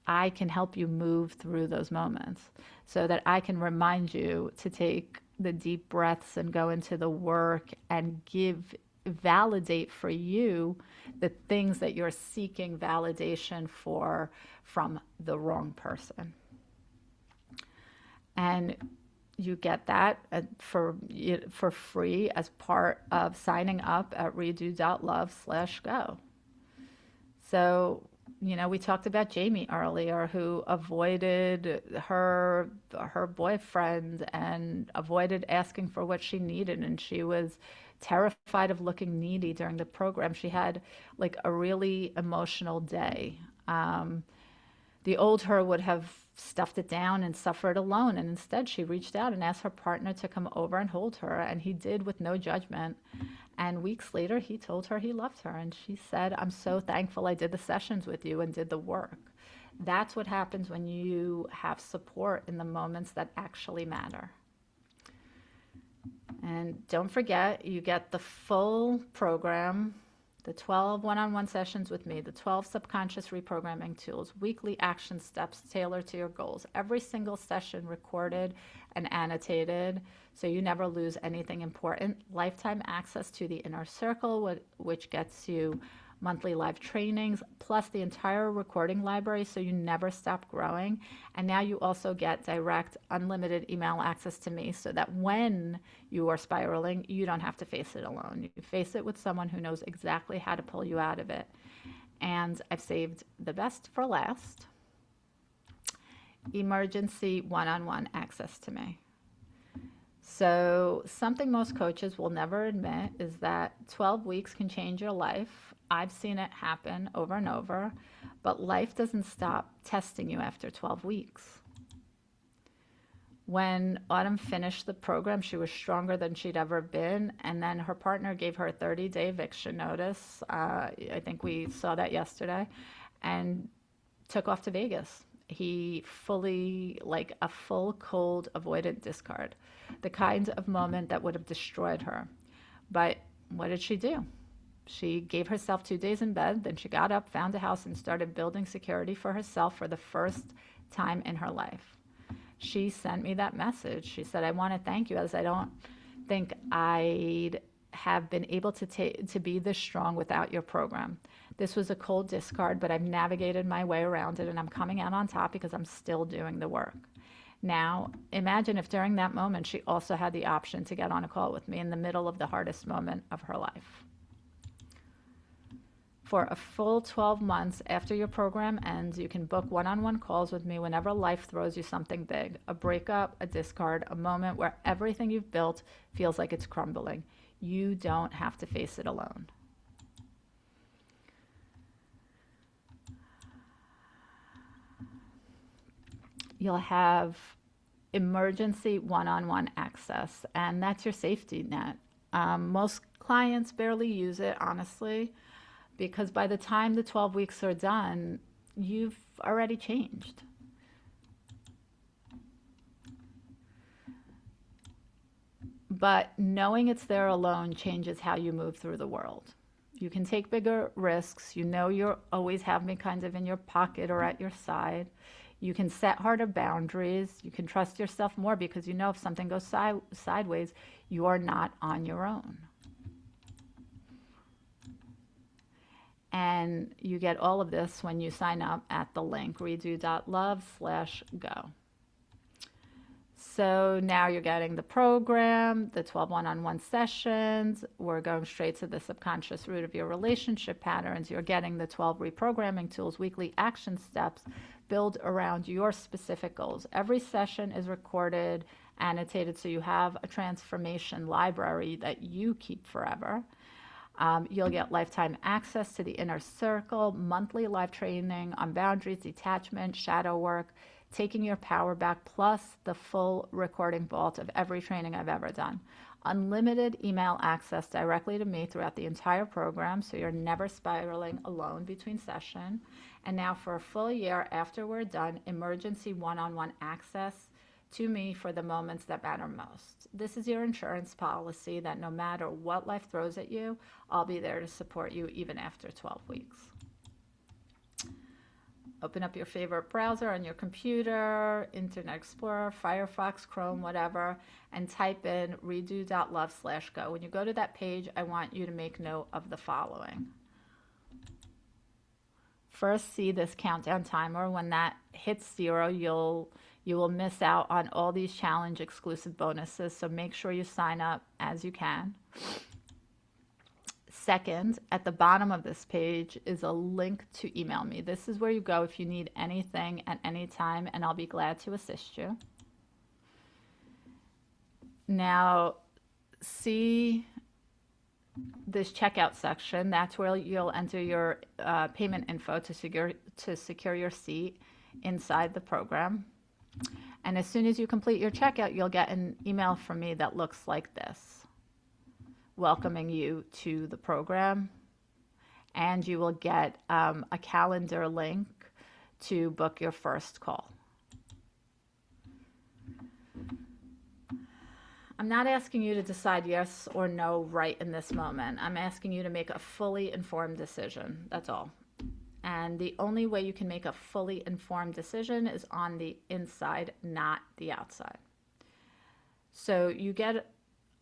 I can help you move through those moments, so that I can remind you to take the deep breaths and go into the work and validate for you the things that you're seeking validation for from the wrong person. And you get that for free as part of signing up at redo.love/go. So, we talked about Jamie earlier, who avoided her boyfriend and avoided asking for what she needed, and she was terrified of looking needy during the program. She had like a really emotional day. The old her would have stuffed it down and suffered alone, and instead she reached out and asked her partner to come over and hold her, and he did with no judgment. And weeks later, he told her he loved her, and she said, "I'm so thankful I did the sessions with you and did the work." That's what happens when you have support in the moments that actually matter. And don't forget, you get the full program, the 12 one-on-one sessions with me, the 12 subconscious reprogramming tools, weekly action steps tailored to your goals, every single session recorded and annotated so you never lose anything important, lifetime access to the inner circle, which gets you monthly live trainings, plus the entire recording library so you never stop growing. And now you also get direct, unlimited email access to me so that when you are spiraling, you don't have to face it alone. You face it with someone who knows exactly how to pull you out of it. And I've saved the best for last: emergency one-on-one access to me. So something most coaches will never admit is that 12 weeks can change your life. I've seen it happen over and over, but life doesn't stop testing you after 12 weeks. When Autumn finished the program, she was stronger than she'd ever been, and then her partner gave her a 30-day eviction notice. I think we saw that yesterday, and took off to Vegas. He fully, like a full cold avoidant discard, the kind of moment that would have destroyed her. But what did she do? She gave herself 2 days in bed, then she got up, found a house, and started building security for herself for the first time in her life. She sent me that message. She said, "I want to thank you, as I don't think I'd have been able to be this strong without your program. This was a cold discard, but I've navigated my way around it, and I'm coming out on top because I'm still doing the work." Now, imagine if during that moment she also had the option to get on a call with me in the middle of the hardest moment of her life. For a full 12 months after your program ends, you can book one-on-one calls with me whenever life throws you something big: a breakup, a discard, a moment where everything you've built feels like it's crumbling. You don't have to face it alone. You'll have emergency one-on-one access, and that's your safety net. Most clients barely use it, honestly, because by the time the 12 weeks are done, you've already changed. But knowing it's there alone changes how you move through the world. You can take bigger risks. You know you'll always have me kind of in your pocket or at your side. You can set harder boundaries. You can trust yourself more because you know if something goes sideways, you're not on your own. And you get all of this when you sign up at the link redo.love/go. So now you're getting the program, the 12 one-on-one sessions. We're going straight to the subconscious root of your relationship patterns. You're getting the 12 reprogramming tools, weekly action steps build around your specific goals. Every session is recorded, annotated, so you have a transformation library that you keep forever. You'll get lifetime access to the inner circle, monthly live training on boundaries, detachment, shadow work, taking your power back, plus the full recording vault of every training I've ever done. Unlimited email access directly to me throughout the entire program, so you're never spiraling alone between session. And now for a full year after we're done, emergency one-on-one access to me for the moments that matter most. This is your insurance policy that no matter what life throws at you, I'll be there to support you even after 12 weeks. Open up your favorite browser on your computer, Internet Explorer, Firefox, Chrome, whatever, and type in redo.love/go. When you go to that page, I want you to make note of the following. First, see this countdown timer. When that hits 0, you will miss out on all these challenge exclusive bonuses, so make sure you sign up as you can. Second, at the bottom of this page is a link to email me. This is where you go if you need anything at any time, and I'll be glad to assist you. Now, see this checkout section. That's where you'll enter your payment info to secure your seat inside the program. And as soon as you complete your checkout, you'll get an email from me that looks like this, welcoming you to the program. And you will get a calendar link to book your first call. I'm not asking you to decide yes or no right in this moment. I'm asking you to make a fully informed decision. That's all. And the only way you can make a fully informed decision is on the inside, not the outside. So you get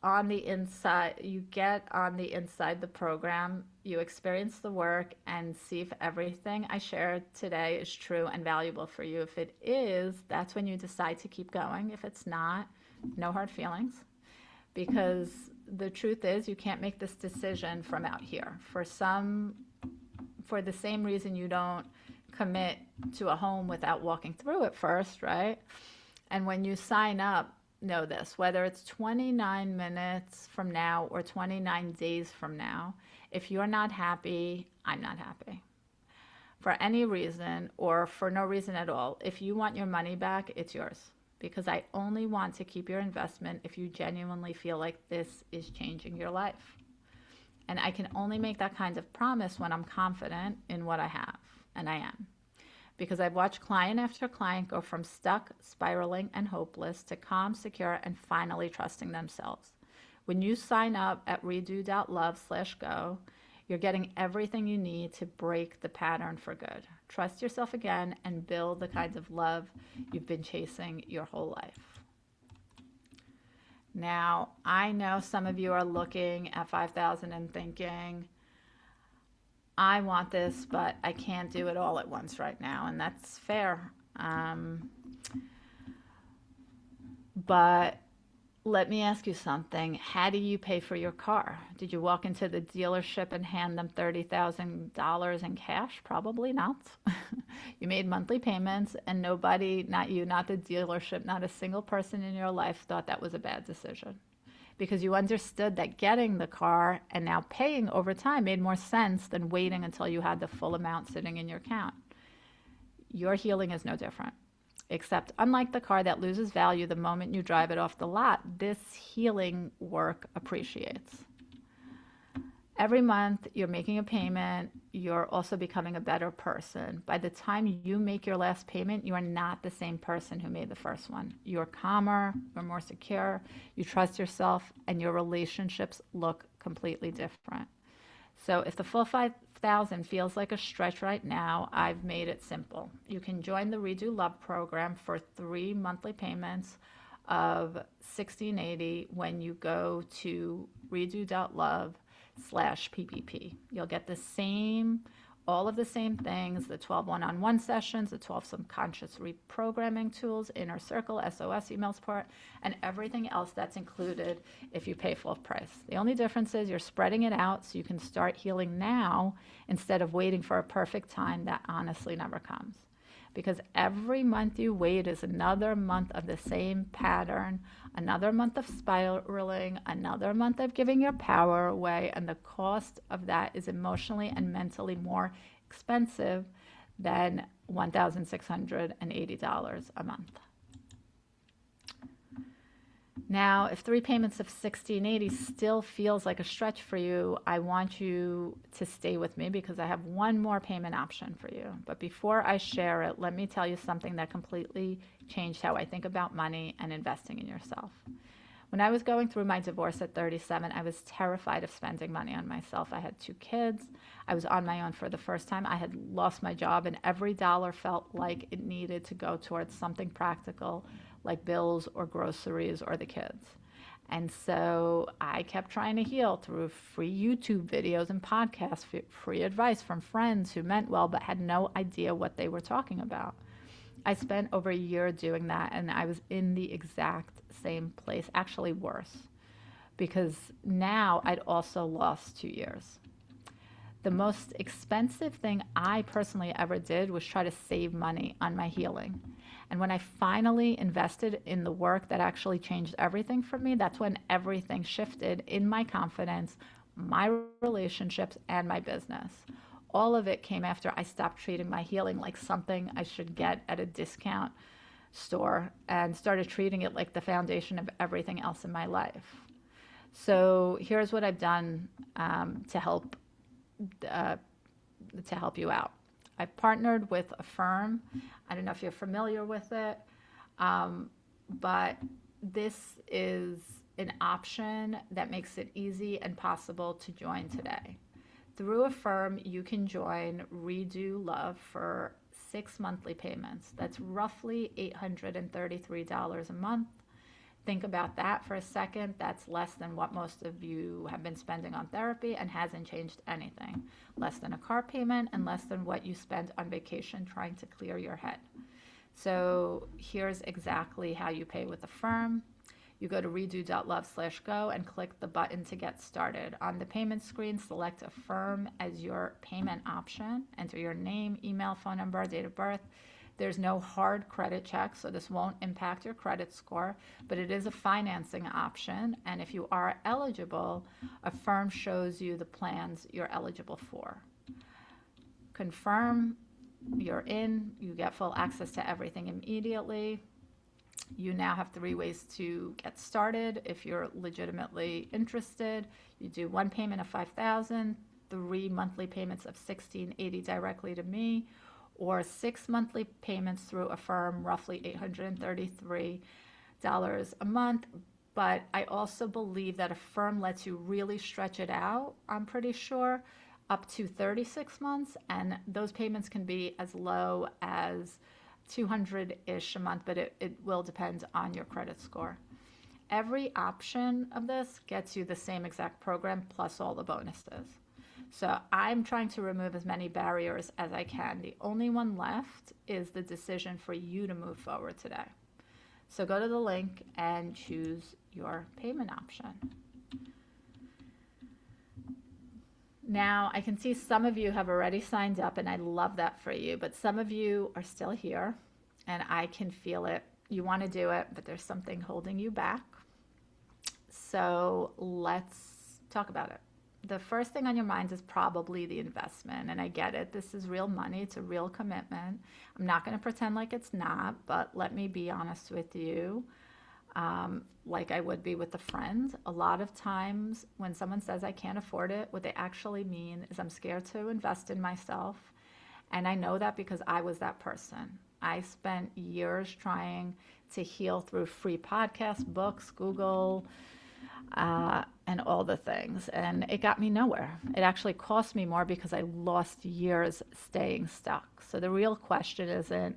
on the inside the program, you experience the work and see if everything I shared today is true and valuable for you. If it is, that's when you decide to keep going. If it's not, no hard feelings, because the truth is you can't make this decision from out here. For the same reason you don't commit to a home without walking through it first, right? And when you sign up, know this, whether it's 29 minutes from now or 29 days from now, if you're not happy, I'm not happy. For any reason or for no reason at all, if you want your money back, it's yours. Because I only want to keep your investment if you genuinely feel like this is changing your life. And I can only make that kind of promise when I'm confident in what I have, and I am. Because I've watched client after client go from stuck, spiraling, and hopeless to calm, secure, and finally trusting themselves. When you sign up at redo.love/go, you're getting everything you need to break the pattern for good. Trust yourself again and build the kinds of love you've been chasing your whole life. Now, I know some of you are looking at 5,000 and thinking, I want this, but I can't do it all at once right now, and that's fair. But let me ask you something. How do you pay for your car? Did you walk into the dealership and hand them $30,000 in cash? Probably not. You made monthly payments, and nobody, not you, not the dealership, not a single person in your life thought that was a bad decision. Because you understood that getting the car and now paying over time made more sense than waiting until you had the full amount sitting in your account. Your healing is no different. Except unlike the car that loses value the moment you drive it off the lot, this healing work appreciates. Every month you're making a payment, you're also becoming a better person. By the time you make your last payment, you are not the same person who made the first one. You're calmer, you're more secure, you trust yourself, and your relationships look completely different. So if the full 5,000 feels like a stretch right now, I've made it simple. You can join the Redo Love program for 3 monthly payments of 1680 when you go to redo.love/PPP. You'll get the same, all of the same things, the 12 one-on-one sessions, the 12 subconscious reprogramming tools, inner circle, SOS email support, and everything else that's included if you pay full price. The only difference is you're spreading it out so you can start healing now instead of waiting for a perfect time that honestly never comes. Because every month you wait is another month of the same pattern, another month of spiraling, another month of giving your power away, and the cost of that is emotionally and mentally more expensive than $1,680 a month. Now, if 3 payments of $1,680 still feels like a stretch for you, I want you to stay with me because I have one more payment option for you. But before I share it, let me tell you something that completely changed how I think about money and investing in yourself. When I was going through my divorce at 37, I was terrified of spending money on myself. I had 2 kids. I was on my own for the first time. I had lost my job, and every dollar felt like it needed to go towards something practical, like bills or groceries or the kids. And so I kept trying to heal through free YouTube videos and podcasts, free advice from friends who meant well but had no idea what they were talking about. I spent over a year doing that, and I was in the exact same place, actually worse, because now I'd also lost 2 years. The most expensive thing I personally ever did was try to save money on my healing. And when I finally invested in the work that actually changed everything for me, that's when everything shifted in my confidence, my relationships, and my business. All of it came after I stopped treating my healing like something I should get at a discount store and started treating it like the foundation of everything else in my life. So here's what I've done to help you out. I've partnered with a firm. I don't know if you're familiar with it, but this is an option that makes it easy and possible to join today. Through a firm, you can join Redo Love for 6 monthly payments. That's roughly $833 a month. Think about that for a second. That's less than what most of you have been spending on therapy and hasn't changed anything. Less than a car payment and less than what you spend on vacation trying to clear your head. So here's exactly how you pay with the firm. You go to redo.love/go and click the button to get started. On the payment screen, select a firm as your payment option. Enter your name, email, phone number, date of birth. There's no hard credit check, so this won't impact your credit score, but it is a financing option. And if you are eligible, a firm shows you the plans you're eligible for. Confirm you're in, you get full access to everything immediately. You now have 3 ways to get started if you're legitimately interested. You do 1 payment of $5,000, 3 monthly payments of $1,680 directly to me, or 6 monthly payments through a firm, roughly $833 a month. But I also believe that a firm lets you really stretch it out, I'm pretty sure, up to 36 months. And those payments can be as low as $200-ish a month, but it will depend on your credit score. Every option of this gets you the same exact program plus all the bonuses. So I'm trying to remove as many barriers as I can. The only one left is the decision for you to move forward today. So go to the link and choose your payment option. Now, I can see some of you have already signed up, and I love that for you, but some of you are still here, and I can feel it. You want to do it, but there's something holding you back. So let's talk about it. The first thing on your mind is probably the investment, and I get it. This is real money. It's a real commitment. I'm not going to pretend like it's not, but let me be honest with you. Like I would be with a friend. A lot of times when someone says I can't afford it, what they actually mean is I'm scared to invest in myself. And I know that because I was that person. I spent years trying to heal through free podcasts, books, Google, and all the things. And it got me nowhere. It actually cost me more because I lost years staying stuck. So the real question isn't,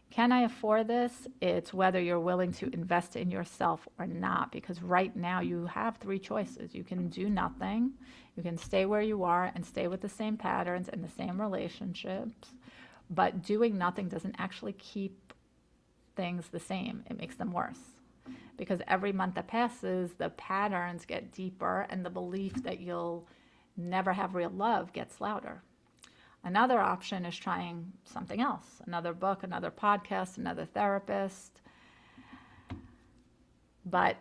can I afford this? It's whether you're willing to invest in yourself or not. Because right now you have three choices. You can do nothing, you can stay where you are and stay with the same patterns and the same relationships. But doing nothing doesn't actually keep things the same, it makes them worse. Because every month that passes, the patterns get deeper and the belief that you'll never have real love gets louder. Another option is trying something else, another book, another podcast, another therapist. But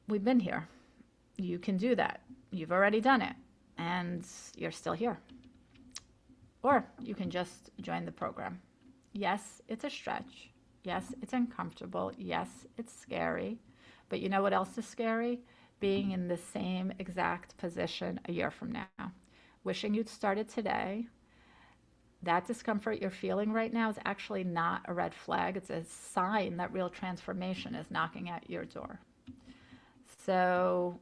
we've been here. You can do that. You've already done it, and you're still here. Or you can just join the program. Yes, it's a stretch. Yes, it's uncomfortable. Yes, it's scary. But you know what else is scary? Being in the same exact position a year from now. Wishing you'd started today. That discomfort you're feeling right now is actually not a red flag. It's a sign that real transformation is knocking at your door. So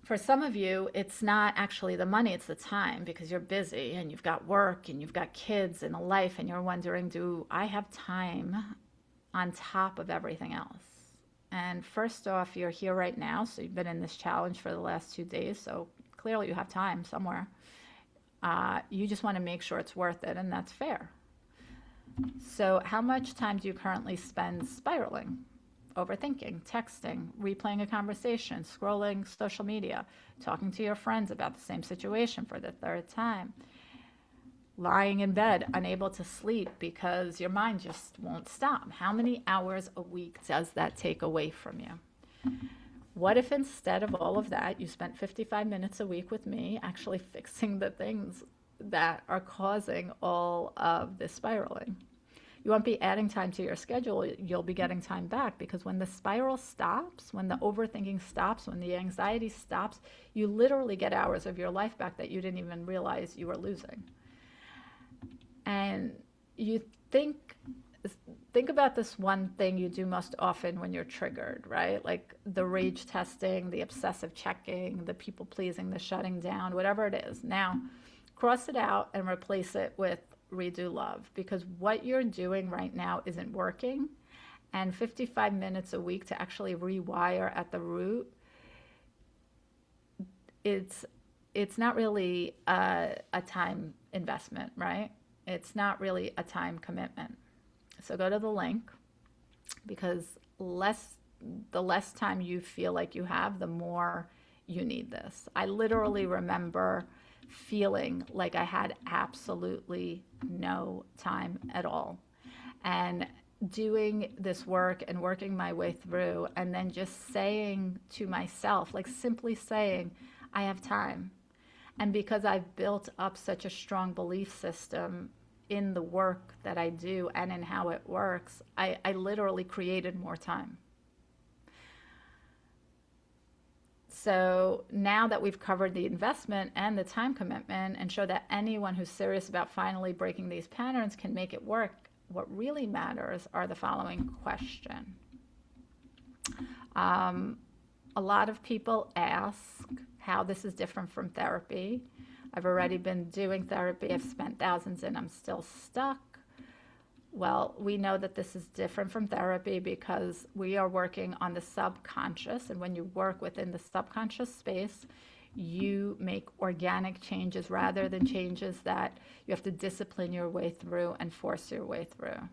for some of you, it's not actually the money, it's the time, because you're busy and you've got work and you've got kids and a life, and you're wondering, do I have time on top of everything else? And first off, you're here right now, so you've been in this challenge for the last 2 days, so clearly you have time somewhere. You just want to make sure it's worth it, and that's fair. So how much time do you currently spend spiraling, overthinking, texting, replaying a conversation, scrolling social media, talking to your friends about the same situation for the third time, lying in bed, unable to sleep because your mind just won't stop? How many hours a week does that take away from you? What if instead of all of that, you spent 55 minutes a week with me actually fixing the things that are causing all of this spiraling? You won't be adding time to your schedule, you'll be getting time back, because when the spiral stops, when the overthinking stops, when the anxiety stops, you literally get hours of your life back that you didn't even realize you were losing. And you think about this one thing you do most often when you're triggered, right? Like the rage testing, the obsessive checking, the people pleasing, the shutting down, whatever it is. Now, cross it out and replace it with redo love, because what you're doing right now isn't working. And 55 minutes a week to actually rewire at the root, it's not really a time investment, right? It's not really a time commitment. So go to the link, because the less time you feel like you have, the more you need this. I literally remember feeling like I had absolutely no time at all. And doing this work and working my way through, and then just saying to myself, like simply saying, I have time. And because I've built up such a strong belief system in the work that I do and in how it works, I literally created more time. So now that we've covered the investment and the time commitment and show that anyone who's serious about finally breaking these patterns can make it work, what really matters are the following question. A lot of people ask how this is different from therapy. I've already been doing therapy, I've spent thousands and I'm still stuck. Well, we know that this is different from therapy because we are working on the subconscious, and when you work within the subconscious space, you make organic changes rather than changes that you have to discipline your way through and force your way through.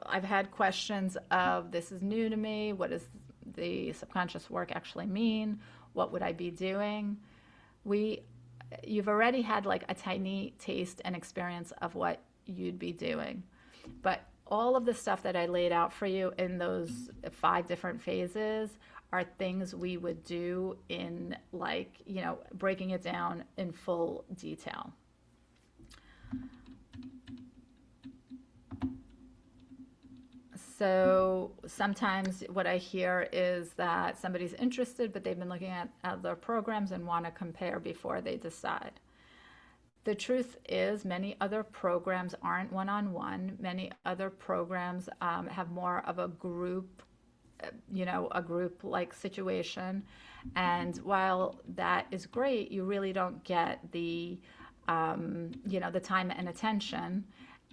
I've had questions of, this is new to me, what does the subconscious work actually mean? What would I be doing? You've already had like a tiny taste and experience of what you'd be doing. But all of the stuff that I laid out for you in those 5 different phases are things we would do in, like, breaking it down in full detail. So sometimes what I hear is that somebody's interested, but they've been looking at other programs and want to compare before they decide. The truth is, many other programs aren't one-on-one. Many other programs have more of a group, a group-like situation. And while that is great, you really don't get the time and attention,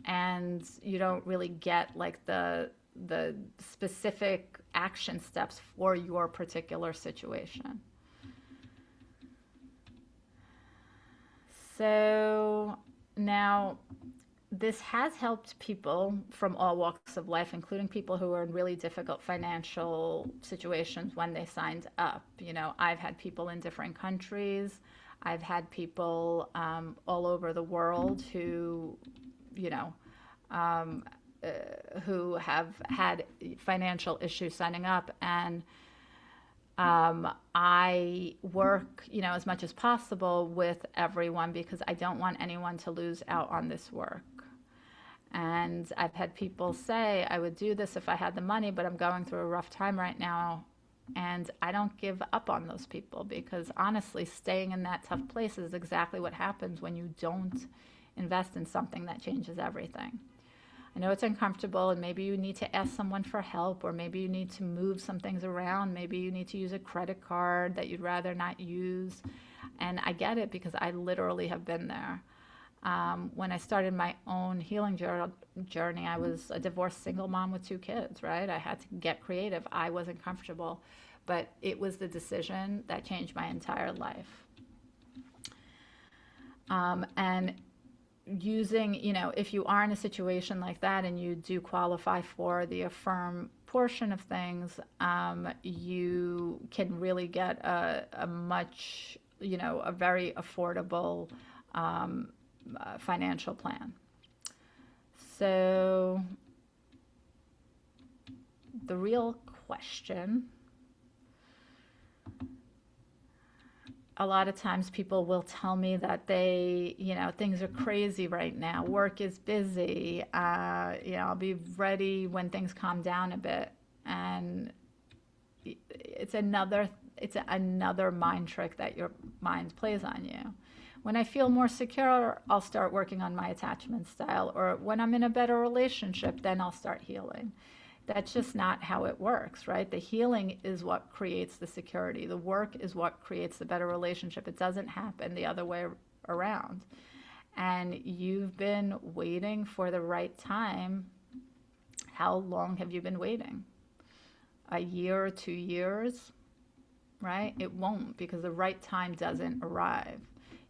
and you don't really get like the specific action steps for your particular situation. So now, this has helped people from all walks of life, including people who are in really difficult financial situations when they signed up. I've had people in different countries. I've had people all over the world you know, um, who have had financial issues signing up, and I work, as much as possible with everyone because I don't want anyone to lose out on this work. And I've had people say, I would do this if I had the money, but I'm going through a rough time right now. And I don't give up on those people because honestly, staying in that tough place is exactly what happens when you don't invest in something that changes everything. I know it's uncomfortable, and maybe you need to ask someone for help, or maybe you need to move some things around. Maybe you need to use a credit card that you'd rather not use. And I get it because I literally have been there. When I started my own healing journey, I was a divorced single mom with 2 kids, right? I had to get creative. I wasn't comfortable, but it was the decision that changed my entire life. And using, if you are in a situation like that and you do qualify for the affirm portion of things, you can really get a much, a very affordable financial plan. So the real question, a lot of times people will tell me that things are crazy right now. Work is busy. I'll be ready when things calm down a bit. And it's another mind trick that your mind plays on you. When I feel more secure, I'll start working on my attachment style. Or when I'm in a better relationship, then I'll start healing. That's just not how it works, right? The healing is what creates the security. The work is what creates the better relationship. It doesn't happen the other way around. And you've been waiting for the right time. How long have you been waiting? A year or 2 years, right? It won't, because the right time doesn't arrive.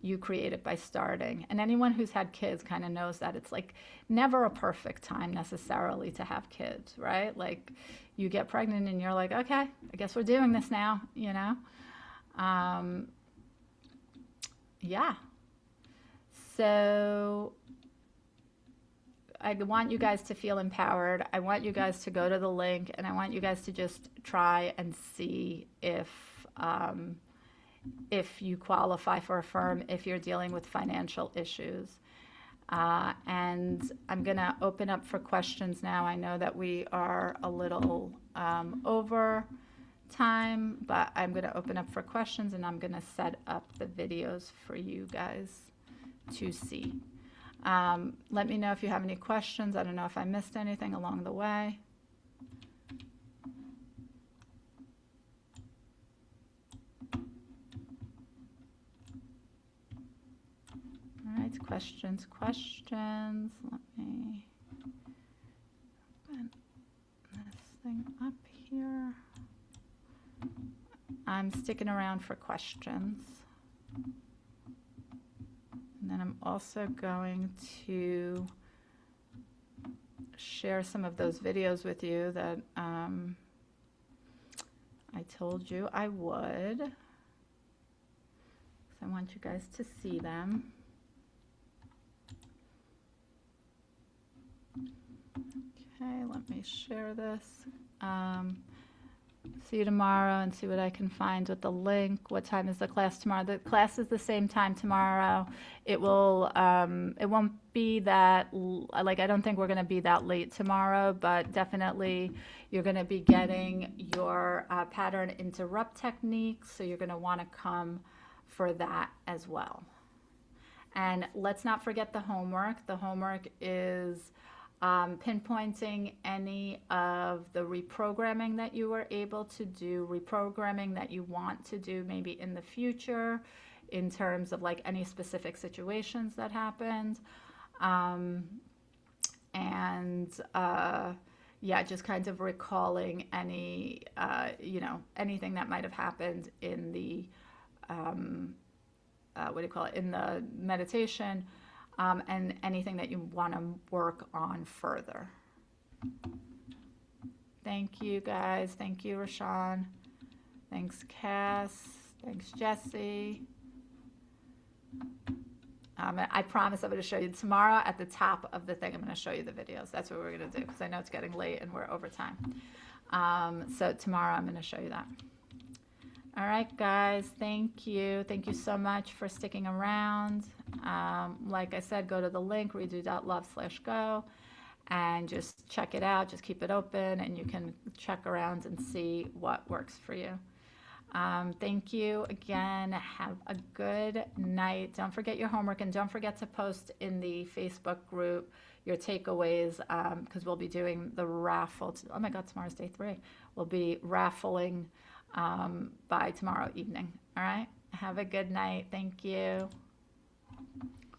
You create it by starting. And anyone who's had kids kind of knows that it's like never a perfect time necessarily to have kids, right? Like you get pregnant and you're like, okay, I guess we're doing this now, Yeah. So I want you guys to feel empowered. I want you guys to go to the link, and I want you guys to just try and see if you qualify for a firm, if you're dealing with financial issues. And I'm going to open up for questions now. I know that we are a little over time, but I'm going to open up for questions, and I'm going to set up the videos for you guys to see. Let me know if you have any questions. I don't know if I missed anything along the way. All right, questions. Let me open this thing up here. I'm sticking around for questions. And then I'm also going to share some of those videos with you that I told you I would. So I want you guys to see them. Okay, let me share this. See you tomorrow and see what I can find with the link. What time is the class tomorrow? The class is the same time tomorrow. It will, it won't be that, I don't think we're going to be that late tomorrow, but definitely you're going to be getting your pattern interrupt technique. So you're going to want to come for that as well. And let's not forget the homework. The homework is pinpointing any of the reprogramming that you were able to do, reprogramming that you want to do maybe in the future in terms of like any specific situations that happened. Um, and yeah, just kind of recalling any, anything that might have happened in the, what do you call it, in the meditation, and anything that you want to work on further. Thank you guys. Thank you, Rashawn. Thanks, Cass. Thanks, Jesse. I promise I'm going to show you tomorrow at the top of the thing. I'm going to show you the videos. That's what we're going to do because I know it's getting late and we're over time. So tomorrow I'm going to show you that. All right, guys. Thank you. Thank you so much for sticking around. Like I said, go to the link, redo.love/go, and just check it out. Just keep it open and you can check around and see what works for you. Thank you again. Have a good night. Don't forget your homework and don't forget to post in the Facebook group your takeaways because we'll be doing the raffle. Oh my God, tomorrow's day 3. We'll be raffling by tomorrow evening. All right. Have a good night. Thank you.